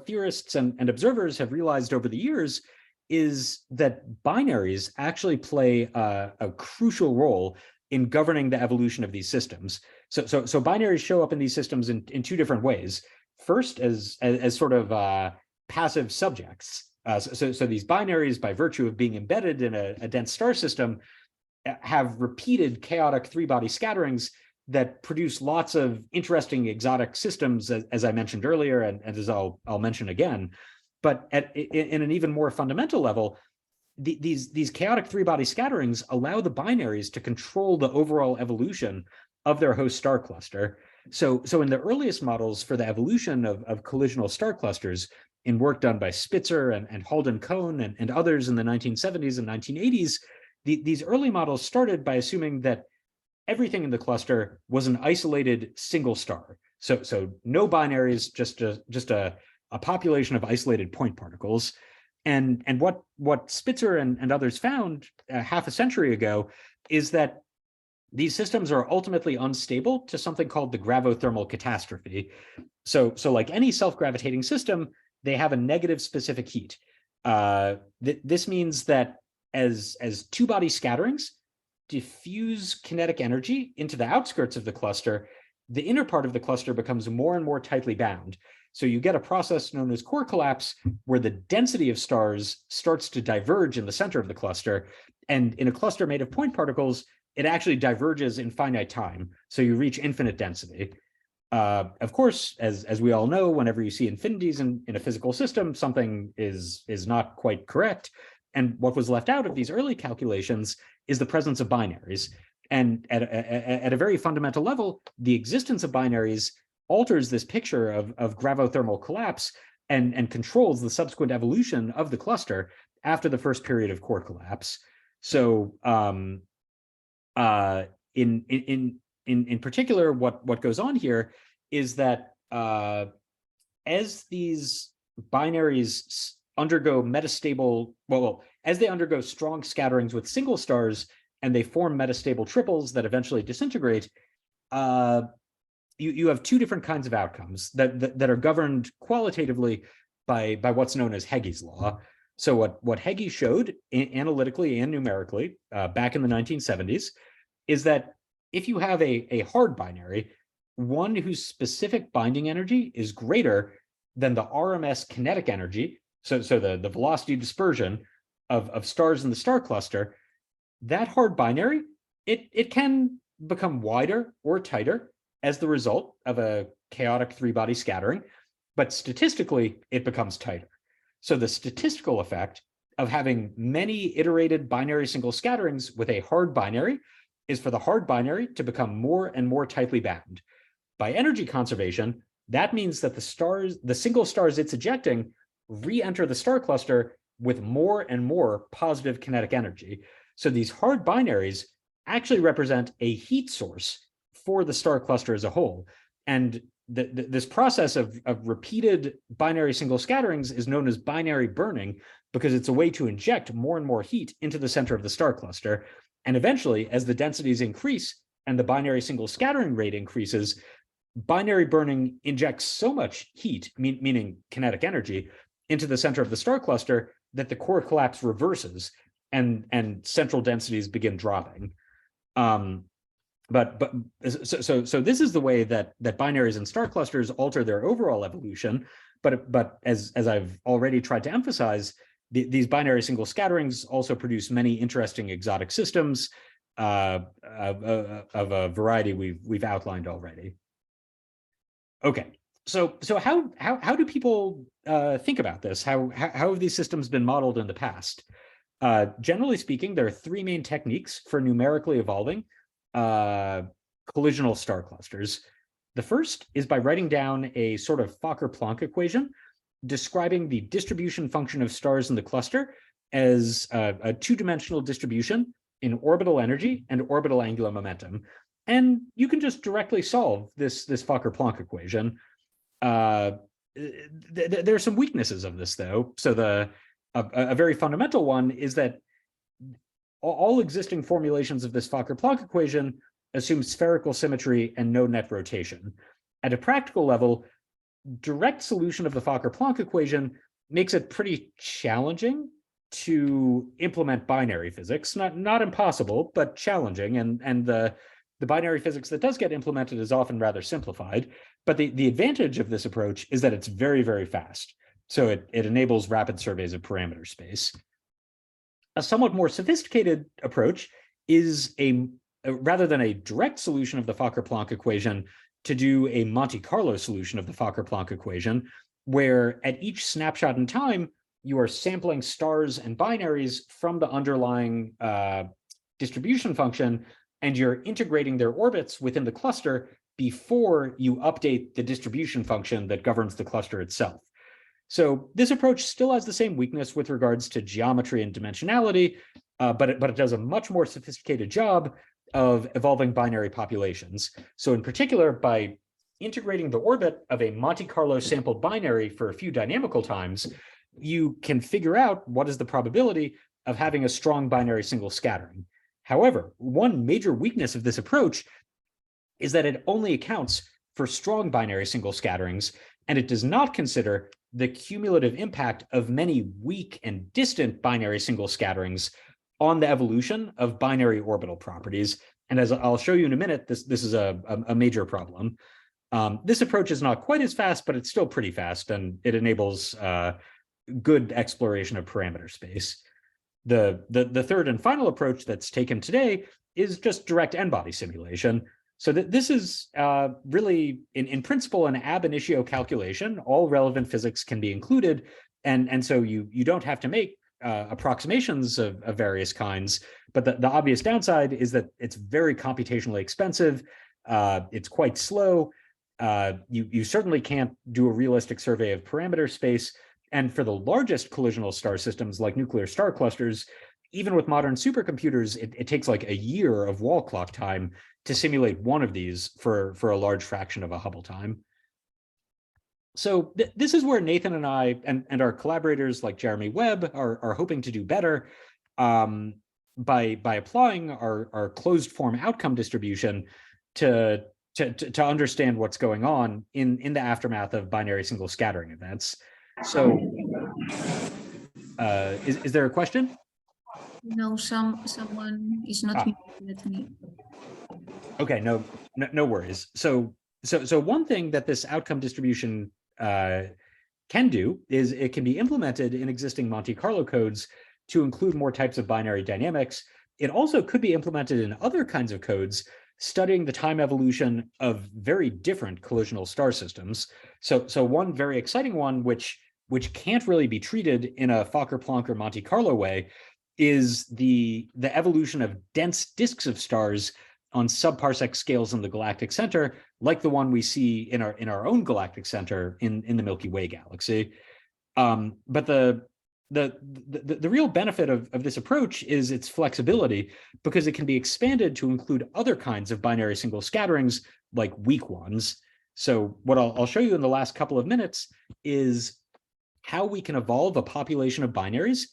theorists and observers have realized over the years is that binaries actually play a crucial role in governing the evolution of these systems. So binaries show up in these systems in two different ways. First, as sort of passive subjects. So these binaries, by virtue of being embedded in a dense star system, have repeated chaotic three-body scatterings that produce lots of interesting exotic systems, as I mentioned earlier, and as I'll mention again. But in an even more fundamental level, these chaotic three-body scatterings allow the binaries to control the overall evolution of their host star cluster. So in the earliest models for the evolution of collisional star clusters, in work done by Spitzer and Halden Cohn and others in the 1970s and 1980s, these early models started by assuming that everything in the cluster was an isolated single star. So no binaries, just a population of isolated point particles. And what Spitzer and others found half a century ago is that these systems are ultimately unstable to something called the gravothermal catastrophe. So like any self-gravitating system, they have a negative specific heat. This means that as two-body scatterings diffuse kinetic energy into the outskirts of the cluster, the inner part of the cluster becomes more and more tightly bound. So you get a process known as core collapse, where the density of stars starts to diverge in the center of the cluster. And in a cluster made of point particles, it actually diverges in finite time. So you reach infinite density. Of course, as we all know, whenever you see infinities in a physical system, something is not quite correct. And what was left out of these early calculations is the presence of binaries. And at a very fundamental level, the existence of binaries alters this picture of gravothermal collapse and controls the subsequent evolution of the cluster after the first period of core collapse. So in particular, what goes on here is that as these binaries undergo metastable, as they undergo strong scatterings with single stars and they form metastable triples that eventually disintegrate, you have two different kinds of outcomes that are governed qualitatively by what's known as Hege's law. So what Hege showed analytically and numerically back in the 1970s is that if you have a hard binary, one whose specific binding energy is greater than the RMS kinetic energy, so the velocity dispersion of stars in the star cluster, that hard binary, it can become wider or tighter as the result of a chaotic three-body scattering, but statistically, it becomes tighter. So the statistical effect of having many iterated binary single scatterings with a hard binary is for the hard binary to become more and more tightly bound. By energy conservation, that means that the single stars it's ejecting re-enter the star cluster with more and more positive kinetic energy. So these hard binaries actually represent a heat source for the star cluster as a whole. And this process of repeated binary single scatterings is known as binary burning, because it's a way to inject more and more heat into the center of the star cluster. And eventually, as the densities increase and the binary single scattering rate increases, binary burning injects so much heat, meaning kinetic energy, into the center of the star cluster that the core collapse reverses and central densities begin dropping. So this is the way that binaries and star clusters alter their overall evolution. But as I've already tried to emphasize, these binary single scatterings also produce many interesting exotic systems of a variety we've outlined already. Okay, so how do people think about this? How have these systems been modeled in the past? Generally speaking, there are three main techniques for numerically evolving collisional star clusters. The first is by writing down a sort of Fokker-Planck equation describing the distribution function of stars in the cluster as a two-dimensional distribution in orbital energy and orbital angular momentum. And you can just directly solve this Fokker-Planck equation. There are some weaknesses of this, though. So a very fundamental one is that all existing formulations of this Fokker-Planck equation assume spherical symmetry and no net rotation. At a practical level, direct solution of the Fokker-Planck equation makes it pretty challenging to implement binary physics. Not impossible, but challenging. And the binary physics that does get implemented is often rather simplified. But the advantage of this approach is that it's very, very fast. So it enables rapid surveys of parameter space. A somewhat more sophisticated approach is rather than a direct solution of the Fokker-Planck equation, to do a Monte Carlo solution of the Fokker-Planck equation, where at each snapshot in time, you are sampling stars and binaries from the underlying distribution function, and you're integrating their orbits within the cluster before you update the distribution function that governs the cluster itself. So this approach still has the same weakness with regards to geometry and dimensionality, but it does a much more sophisticated job of evolving binary populations. So in particular, by integrating the orbit of a Monte Carlo sampled binary for a few dynamical times, you can figure out what is the probability of having a strong binary single scattering. However, one major weakness of this approach is that it only accounts for strong binary single scatterings, and it does not consider the cumulative impact of many weak and distant binary single scatterings on the evolution of binary orbital properties. And as I'll show you in a minute, this is a major problem. This approach is not quite as fast, but it's still pretty fast, and it enables good exploration of parameter space. The third and final approach that's taken today is just direct n-body simulation. So this is really, in principle, an ab initio calculation. All relevant physics can be included, and so you don't have to make approximations of various kinds. But the obvious downside is that it's very computationally expensive. It's quite slow. You certainly can't do a realistic survey of parameter space. And for the largest collisional star systems like nuclear star clusters, even with modern supercomputers, it takes like a year of wall clock time to simulate one of these for a large fraction of a Hubble time. So this is where Nathan and I and our collaborators like Jeremy Webb are hoping to do better by applying our closed form outcome distribution to understand what's going on in the aftermath of binary single scattering events. So is there a question? No, someone is not with me. Okay, no worries. So one thing that this outcome distribution can do is it can be implemented in existing Monte Carlo codes to include more types of binary dynamics. It also could be implemented in other kinds of codes studying the time evolution of very different collisional star systems. So one very exciting one, which can't really be treated in a Fokker-Planck or Monte Carlo way, is the evolution of dense disks of stars on subparsec scales in the galactic center, like the one we see in our own galactic center in the Milky Way galaxy. But the real benefit of this approach is its flexibility, because it can be expanded to include other kinds of binary single scatterings, like weak ones. So what I'll show you in the last couple of minutes is how we can evolve a population of binaries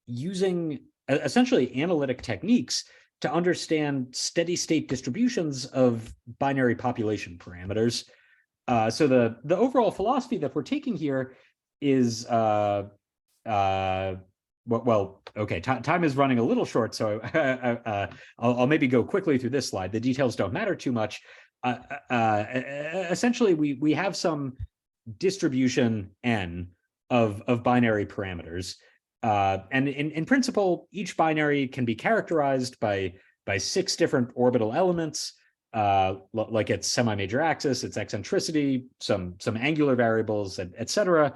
using essentially analytic techniques to understand steady state distributions of binary population parameters. So the overall philosophy that we're taking here is, well, okay, time is running a little short, so I'll maybe go quickly through this slide. The details don't matter too much. Essentially, we have some distribution n of binary parameters. And in principle, each binary can be characterized by 6 different orbital elements, like its semi-major axis, its eccentricity, some angular variables, et cetera.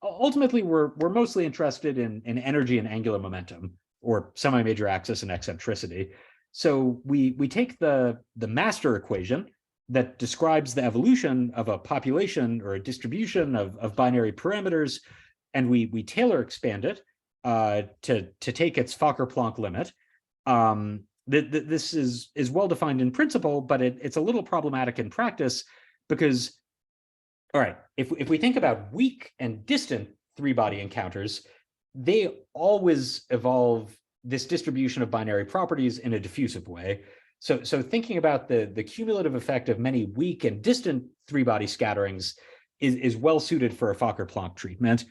Ultimately, we're mostly interested in energy and angular momentum, or semi-major axis and eccentricity. So we take the master equation that describes the evolution of a population or a distribution of binary parameters, and we tailor expand it to take its Fokker-Planck limit. This is well defined in principle, but it's a little problematic in practice, because, all right, if we think about weak and distant 3-body encounters, they always evolve this distribution of binary properties in a diffusive way. So thinking about the cumulative effect of many weak and distant 3-body scatterings is well suited for a Fokker-Planck treatment.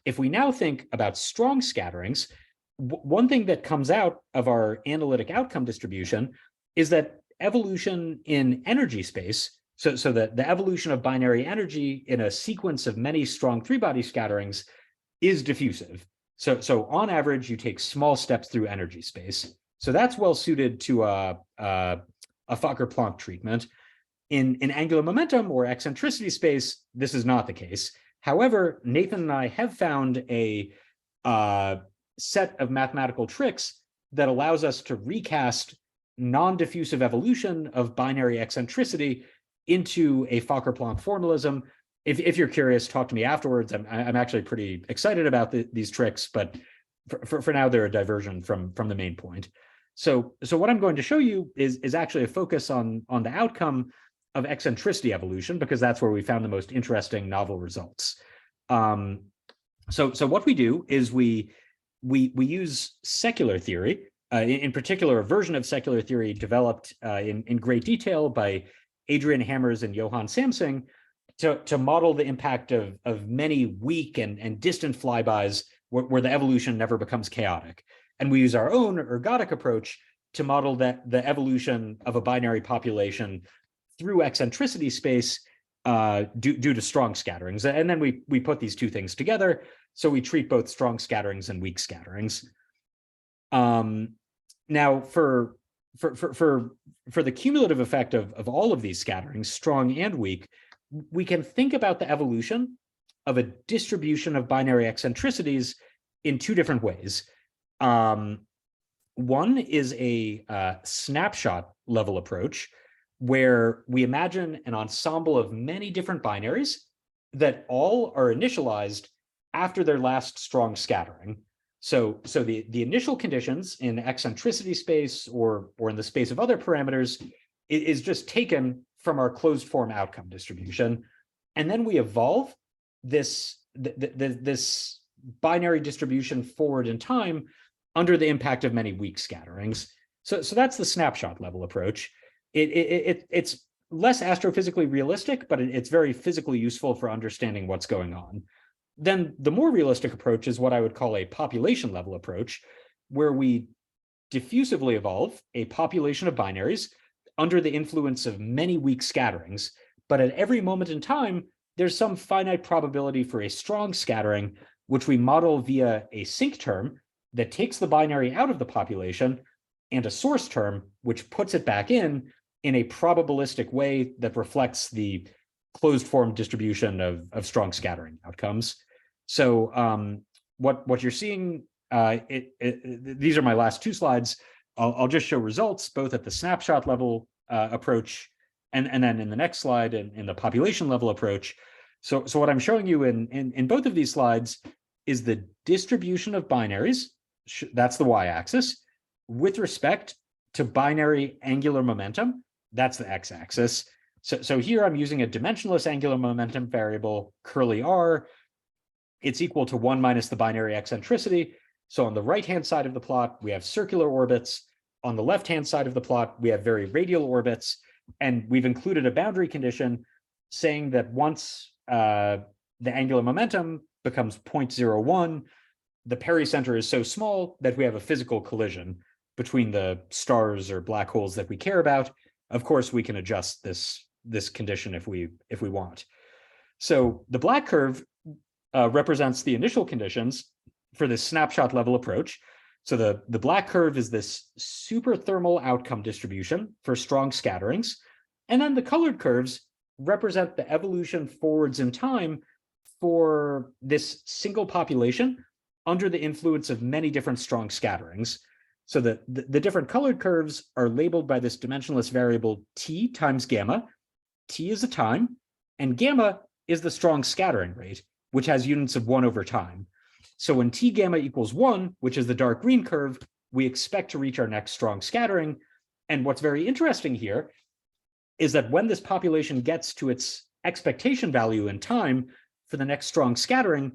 If we now think about strong scatterings, one thing that comes out of our analytic outcome distribution is that evolution in energy space, so that the evolution of binary energy in a sequence of many strong 3-body scatterings, is diffusive. So on average, you take small steps through energy space. So that's well suited to a Fokker-Planck treatment. In angular momentum or eccentricity space, this is not the case. However, Nathan and I have found a set of mathematical tricks that allows us to recast non-diffusive evolution of binary eccentricity into a Fokker-Planck formalism. If you're curious, talk to me afterwards. I'm actually pretty excited about these tricks, but for now, they're a diversion from the main point. So what I'm going to show you is actually a focus on the outcome of eccentricity evolution, because that's where we found the most interesting novel results. So what we do is we use secular theory, in particular, a version of secular theory developed in great detail by Adrian Hammers and Johan Samsing to model the impact of many weak and distant flybys where the evolution never becomes chaotic. And we use our own ergodic approach to model the evolution of a binary population through eccentricity space due to strong scatterings. And then we put these two things together. So we treat both strong scatterings and weak scatterings. Now, for the cumulative effect of all of these scatterings, strong and weak, we can think about the evolution of a distribution of binary eccentricities in two different ways. One is a snapshot level approach, where we imagine an ensemble of many different binaries that all are initialized after their last strong scattering. So the initial conditions in eccentricity space or in the space of other parameters is just taken from our closed form outcome distribution. And then we evolve this binary distribution forward in time under the impact of many weak scatterings. So that's the snapshot level approach. It's less astrophysically realistic, but it's very physically useful for understanding what's going on. Then the more realistic approach is what I would call a population level approach, where we diffusively evolve a population of binaries under the influence of many weak scatterings. But at every moment in time, there's some finite probability for a strong scattering, which we model via a sinc term that takes the binary out of the population and a source term, which puts it back in a probabilistic way that reflects the closed form distribution of strong scattering outcomes. So what you're seeing, these are my last two slides. I'll just show results both at the snapshot level approach and then in the next slide in the population level approach. So what I'm showing you in both of these slides is the distribution of binaries, that's the y-axis, with respect to binary angular momentum, that's the x-axis. So here I'm using a dimensionless angular momentum variable, curly r. It's equal to 1 minus the binary eccentricity. So on the right-hand side of the plot, we have circular orbits. On the left-hand side of the plot, we have very radial orbits. And we've included a boundary condition saying that once the angular momentum becomes 0.01, the pericenter is so small that we have a physical collision between the stars or black holes that we care about. Of course, we can adjust this condition if we want. So the black curve represents the initial conditions for this snapshot level approach. So the black curve is this superthermal outcome distribution for strong scatterings. And then the colored curves represent the evolution forwards in time for this single population under the influence of many different strong scatterings. So the different colored curves are labeled by this dimensionless variable t times gamma. T is the time, and gamma is the strong scattering rate, which has units of 1 over time. So when t gamma equals 1, which is the dark green curve, we expect to reach our next strong scattering. And what's very interesting here is that when this population gets to its expectation value in time for the next strong scattering,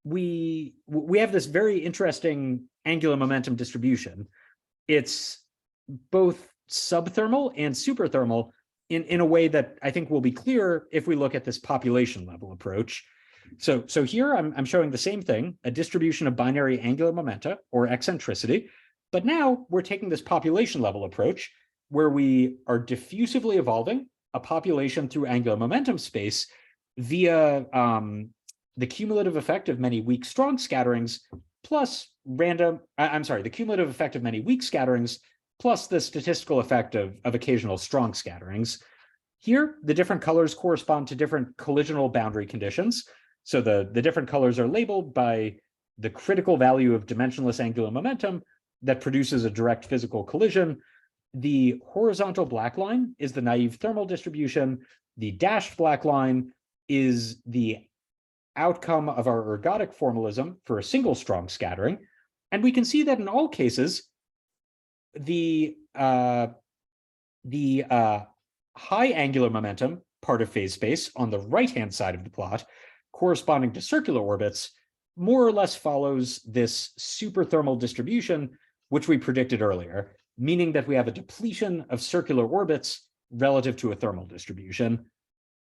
we have this very interesting angular momentum distribution. It's both subthermal and superthermal in a way that I think will be clear if we look at this population level approach. So here I'm showing the same thing, a distribution of binary angular momenta or eccentricity, but now we're taking this population level approach where we are diffusively evolving a population through angular momentum space via the cumulative effect of many weak strong scatterings plus the cumulative effect of many weak scatterings plus the statistical effect of occasional strong scatterings. Here, the different colors correspond to different collisional boundary conditions. So the different colors are labeled by the critical value of dimensionless angular momentum that produces a direct physical collision. The horizontal black line is the naive thermal distribution. The dashed black line is the outcome of our ergodic formalism for a single strong scattering. And we can see that in all cases, the high angular momentum part of phase space on the right-hand side of the plot, corresponding to circular orbits, more or less follows this superthermal distribution, which we predicted earlier, meaning that we have a depletion of circular orbits relative to a thermal distribution.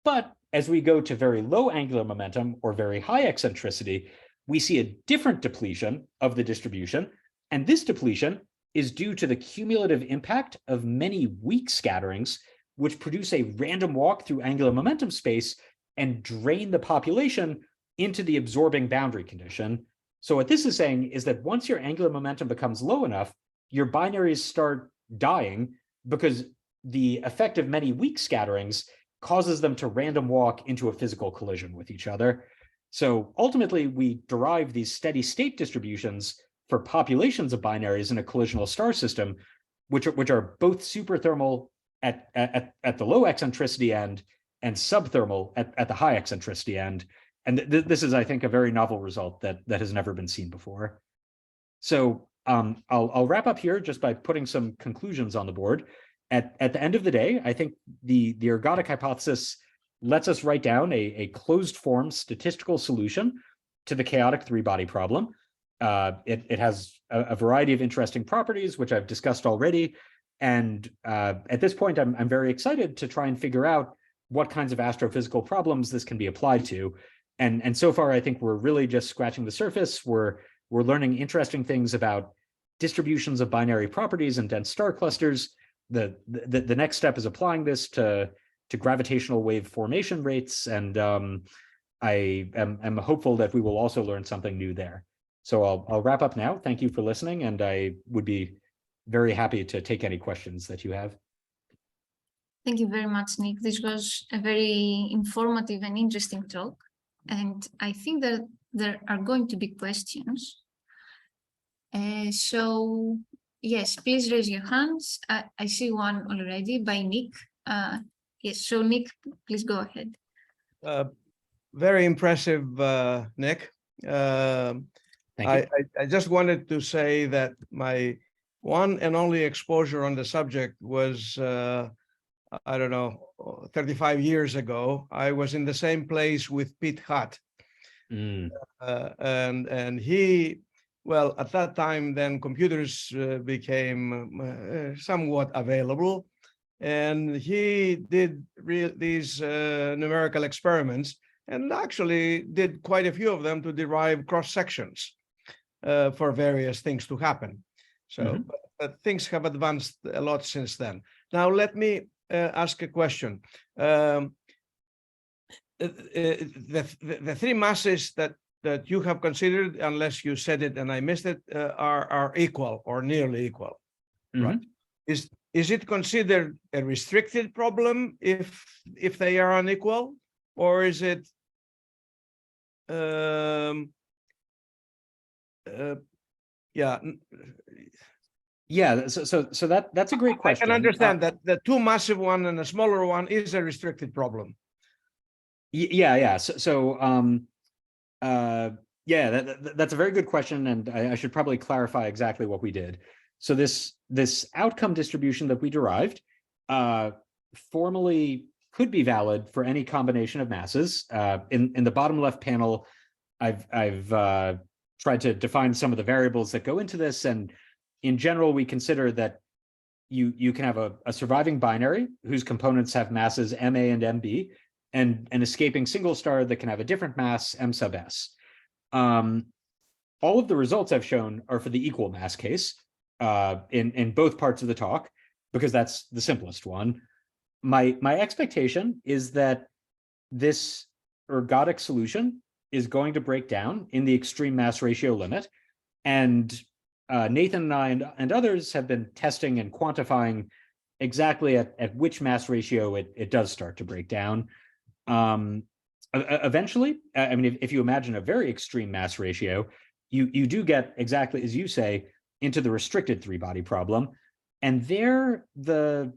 But as we go to very low angular momentum or very high eccentricity, we see a different depletion of the distribution. And this depletion is due to the cumulative impact of many weak scatterings, which produce a random walk through angular momentum space and drain the population into the absorbing boundary condition. So what this is saying is that once your angular momentum becomes low enough, your binaries start dying because the effect of many weak scatterings causes them to random walk into a physical collision with each other. So ultimately, we derive these steady state distributions for populations of binaries in a collisional star system, which are both superthermal at the low eccentricity end and subthermal at the high eccentricity end. And this is, I think, a very novel result that has never been seen before. So I'll wrap up here just by putting some conclusions on the board. At the end of the day, I think the ergodic hypothesis lets us write down a closed form statistical solution to the chaotic three-body problem. It has a variety of interesting properties, which I've discussed already. And at this point, I'm very excited to try and figure out what kinds of astrophysical problems this can be applied to. And so far, I think we're really just scratching the surface. We're learning interesting things about distributions of binary properties and dense star clusters. The next step is applying this to gravitational wave formation rates. And I am hopeful that we will also learn something new there. So I'll wrap up now. Thank you for listening. And I would be very happy to take any questions that you have. Thank you very much, Nick. This was a very informative and interesting talk. And I think that there are going to be questions. So yes, please raise your hands. I see one already by Nick. Yes, so Nick, please go ahead. Very impressive, Nick. Thank you. I just wanted to say that my one and only exposure on the subject was, I don't know, 35 years ago. I was in the same place with Pete Hutt. And he, well, at that time, then computers became somewhat available. And he did these numerical experiments and actually did quite a few of them to derive cross sections for various things to happen. So but things have advanced a lot since then. Now, let me ask a question. The three masses that you have considered, unless you said it and I missed it, are equal or nearly equal, right? Is it considered a restricted problem if they are unequal, or is it Yeah, so that's a great question. I can understand that the too massive one and a smaller one is a restricted problem. Yeah. Yeah, that's a very good question, and I should probably clarify exactly what we did. So this outcome distribution that we derived formally could be valid for any combination of masses. In the bottom left panel, I've tried to define some of the variables that go into this, and in general, we consider that you can have a surviving binary whose components have masses MA and MB, and an escaping single star that can have a different mass M sub S. All of the results I've shown are for the equal mass case in both parts of the talk, because that's the simplest one. My expectation is that this ergodic solution is going to break down in the extreme mass ratio limit. And Nathan and I and others have been testing and quantifying exactly at which mass ratio it does start to break down. Eventually, I mean, if you imagine a very extreme mass ratio, you do get exactly as you say into the restricted three-body problem, and there the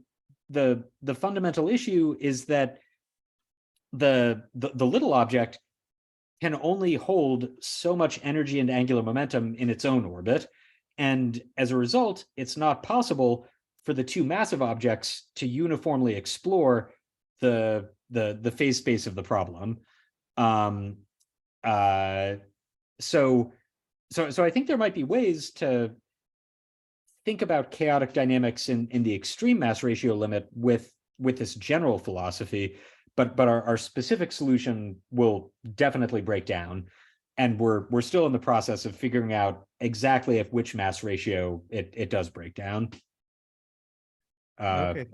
fundamental issue is that the little object can only hold so much energy and angular momentum in its own orbit, and as a result, it's not possible for the two massive objects to uniformly explore the phase space of the problem. So I think there might be ways to think about chaotic dynamics in the extreme mass ratio limit with this general philosophy, but our specific solution will definitely break down, and we're still in the process of figuring out exactly at which mass ratio it does break down. Okay.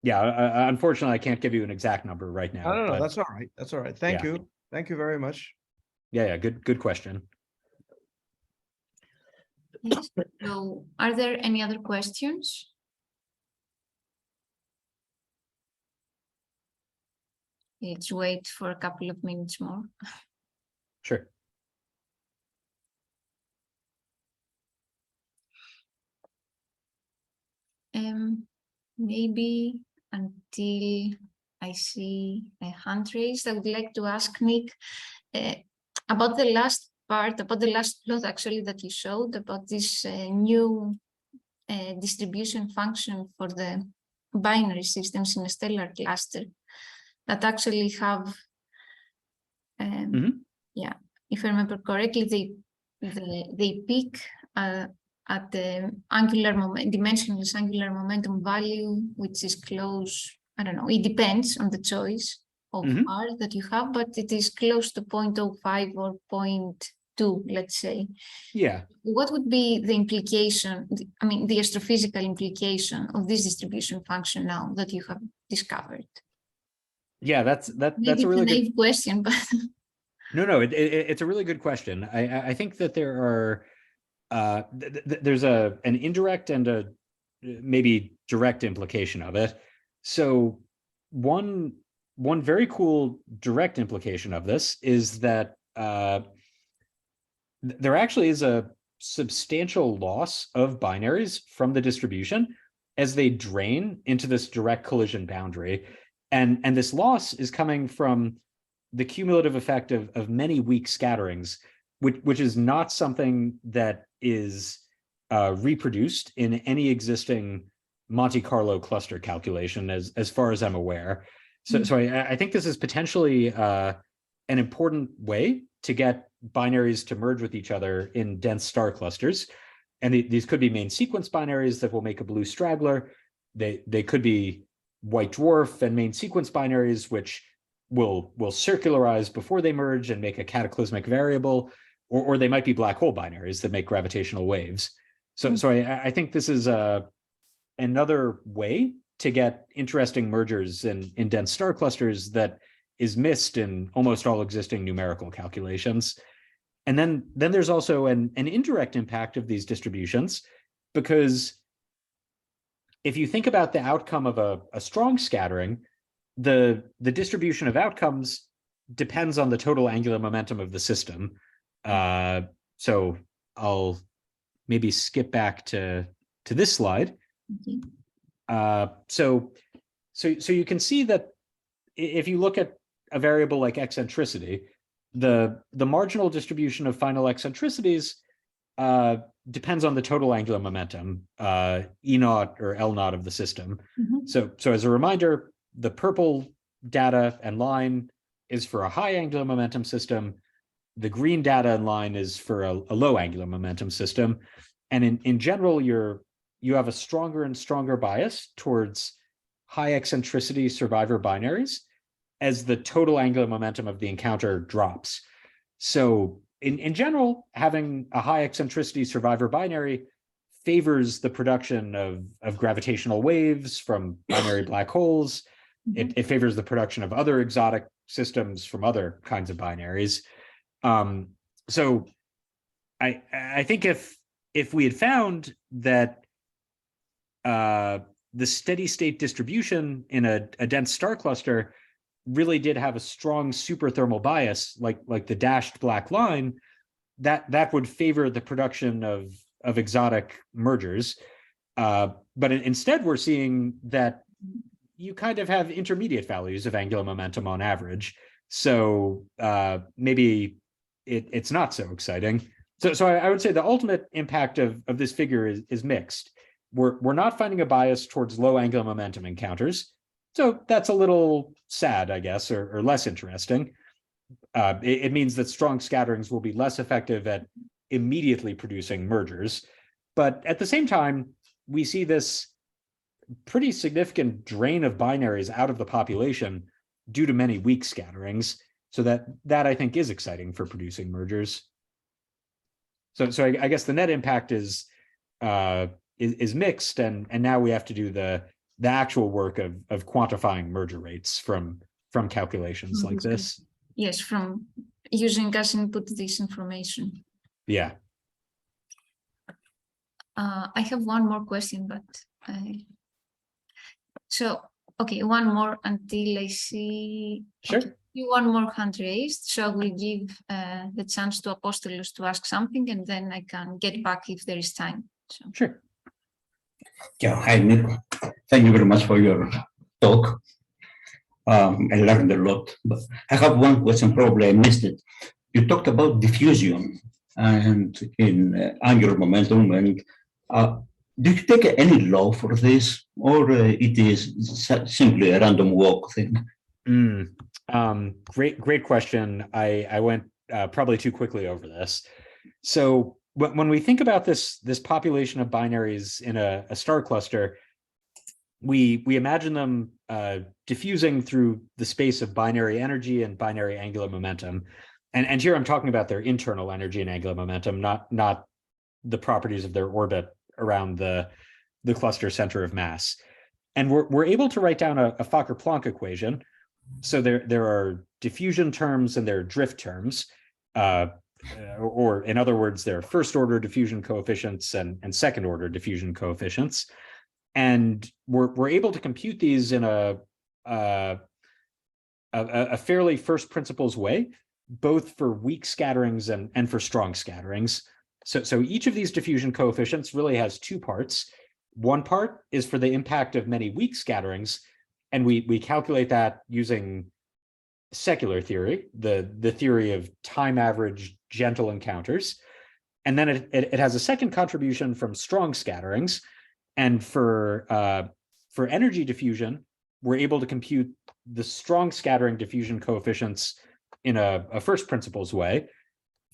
Yeah, unfortunately, I can't give you an exact number right now. No, but that's all right. That's all right. Thank yeah. you. Thank you very much. Yeah, good question. Yes. So, are there any other questions? Let's wait for a couple of minutes more. Sure. Maybe until I see a hand raised, I would like to ask Nick about the last part, about the last plot actually that you showed, about this new distribution function for the binary systems in a stellar cluster that actually have, yeah, if I remember correctly, they peak at the angular moment, dimensionless angular momentum value, which is close, I don't know, it depends on the choice of R that you have, but it is close to 0.05 or 0.2, let's say. Yeah. What would be the implication, I mean, the astrophysical implication of this distribution function now that you have discovered? Yeah, that's a really good question, but no, it's a really good question. I think that there are there's an indirect and a maybe direct implication of it. So one very cool direct implication of this is that there actually is a substantial loss of binaries from the distribution as they drain into this direct collision boundary. And this loss is coming from the cumulative effect of many weak scatterings, which is not something that is reproduced in any existing Monte Carlo cluster calculation, as far as I'm aware. So I think this is potentially an important way to get binaries to merge with each other in dense star clusters. And these could be main sequence binaries that will make a blue straggler. They could be white dwarf and main sequence binaries, which will circularize before they merge and make a cataclysmic variable, or they might be black hole binaries that make gravitational waves. So I think this is another way to get interesting mergers in dense star clusters that is missed in almost all existing numerical calculations. And then there's also an indirect impact of these distributions, because if you think about the outcome of a strong scattering, the distribution of outcomes depends on the total angular momentum of the system. So I'll maybe skip back to this slide. So you can see that if you look at a variable like eccentricity, the marginal distribution of final eccentricities depends on the total angular momentum, E naught or L naught of the system. So as a reminder, the purple data and line is for a high angular momentum system. The green data and line is for a low angular momentum system. And in general, you have a stronger and stronger bias towards high eccentricity survivor binaries as the total angular momentum of the encounter drops. So in general, having a high eccentricity survivor binary favors the production of gravitational waves from binary black holes. It favors the production of other exotic systems from other kinds of binaries. So I think if we had found that the steady state distribution in a dense star cluster really did have a strong superthermal bias, like the dashed black line, that would favor the production of exotic mergers. But instead, we're seeing that you kind of have intermediate values of angular momentum on average. So maybe it's not so exciting. So I would say the ultimate impact of this figure is mixed. We're not finding a bias towards low angular momentum encounters. So that's a little sad, I guess, or less interesting. It means that strong scatterings will be less effective at immediately producing mergers. But at the same time, we see this pretty significant drain of binaries out of the population due to many weak scatterings. So that I think is exciting for producing mergers. So I guess the net impact is mixed, and now we have to do the actual work of quantifying merger rates from calculations like this. Yes, from using as input this information. Yeah. I have one more question, but so okay, one more until I see. Sure. Okay, one more hand raised, so I will give the chance to Apostolos to ask something, and then I can get back if there is time. So. Sure. Yeah, hi, Nico. Thank you very much for your talk. I learned a lot, but I have one question, probably I missed it. You talked about diffusion and in angular momentum, and do you take any law for this, or it is simply a random walk thing? Great question. I went probably too quickly over this. So when we think about this population of binaries in a star cluster, we imagine them diffusing through the space of binary energy and binary angular momentum. And here I'm talking about their internal energy and angular momentum, not the properties of their orbit around the cluster center of mass. And we're able to write down a Fokker-Planck equation. So there are diffusion terms and there are drift terms, or in other words, there are first order diffusion coefficients and second order diffusion coefficients. And we're able to compute these in a fairly first principles way, both for weak scatterings and for strong scatterings. So each of these diffusion coefficients really has two parts. One part is for the impact of many weak scatterings, and we calculate that using secular theory, the theory of time average gentle encounters. And then it has a second contribution from strong scatterings. And for energy diffusion, we're able to compute the strong scattering diffusion coefficients in a first principles way.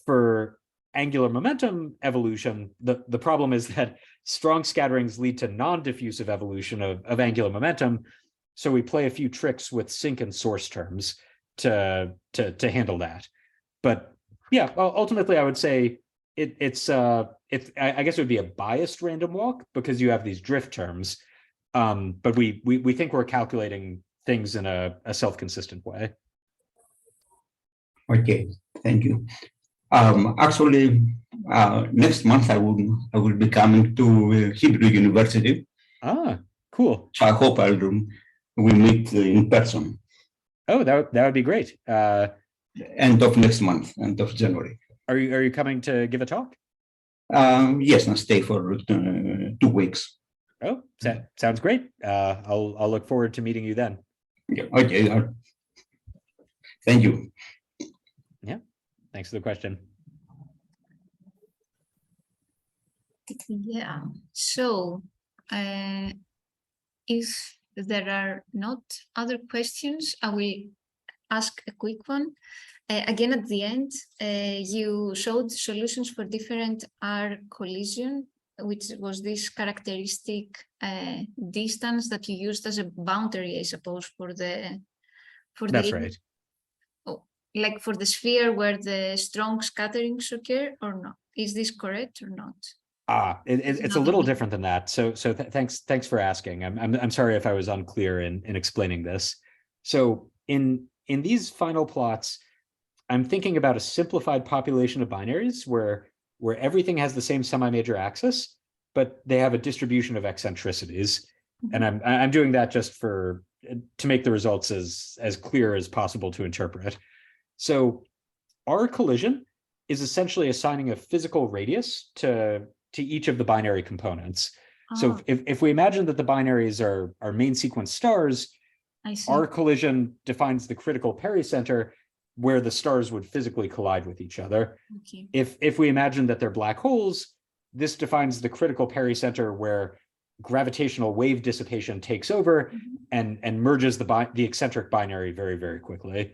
For angular momentum evolution, the problem is that strong scatterings lead to non-diffusive evolution of angular momentum. So we play a few tricks with sink and source terms to handle that. But yeah, ultimately I would say I guess it would be a biased random walk because you have these drift terms. But we think we're calculating things in a self-consistent way. Okay, thank you. Actually, next month I will be coming to Hebrew University. Ah, cool. So I hope we meet in person. Oh, that would be great. End of next month, end of January. Are you coming to give a talk? Yes, I'll stay for 2 weeks. Oh, sounds great. I'll look forward to meeting you then. Yeah, okay. Thank you. Yeah, thanks for the question. Yeah, so if there are not other questions, I will ask a quick one. Again, at the end, you showed solutions for different R collision, which was this characteristic distance that you used as a boundary, I suppose, for the. That's right. Oh, like for the sphere where the strong scatterings occur, or not? Is this correct or not? It's a little different than that. So thanks for asking. I'm sorry if I was unclear in explaining this. So in these final plots, I'm thinking about a simplified population of binaries where everything has the same semi-major axis, but they have a distribution of eccentricities. And I'm doing that just to make the results as clear as possible to interpret. So our collision is essentially assigning a physical radius to each of the binary components. So if we imagine that the binaries are main sequence stars, our collision defines the critical pericenter where the stars would physically collide with each other. Okay. If we imagine that they're black holes, this defines the critical pericenter where gravitational wave dissipation takes over and merges the eccentric binary very, very quickly.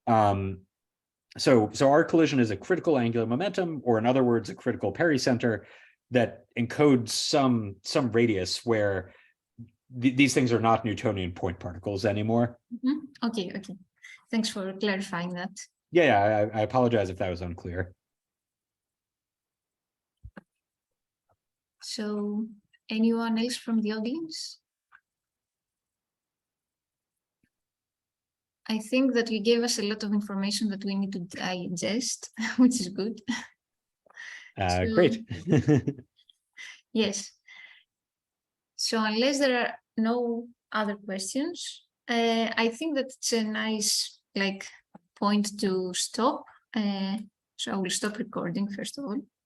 So our collision is a critical angular momentum, or in other words, a critical pericenter that encodes some radius where these things are not Newtonian point particles anymore. Okay. Thanks for clarifying that. Yeah, I apologize if that was unclear. So anyone else from the audience? I think that you gave us a lot of information that we need to digest, which is good. Great. Yes. So unless there are no other questions, I think that it's a nice point to stop. So I will stop recording first of all.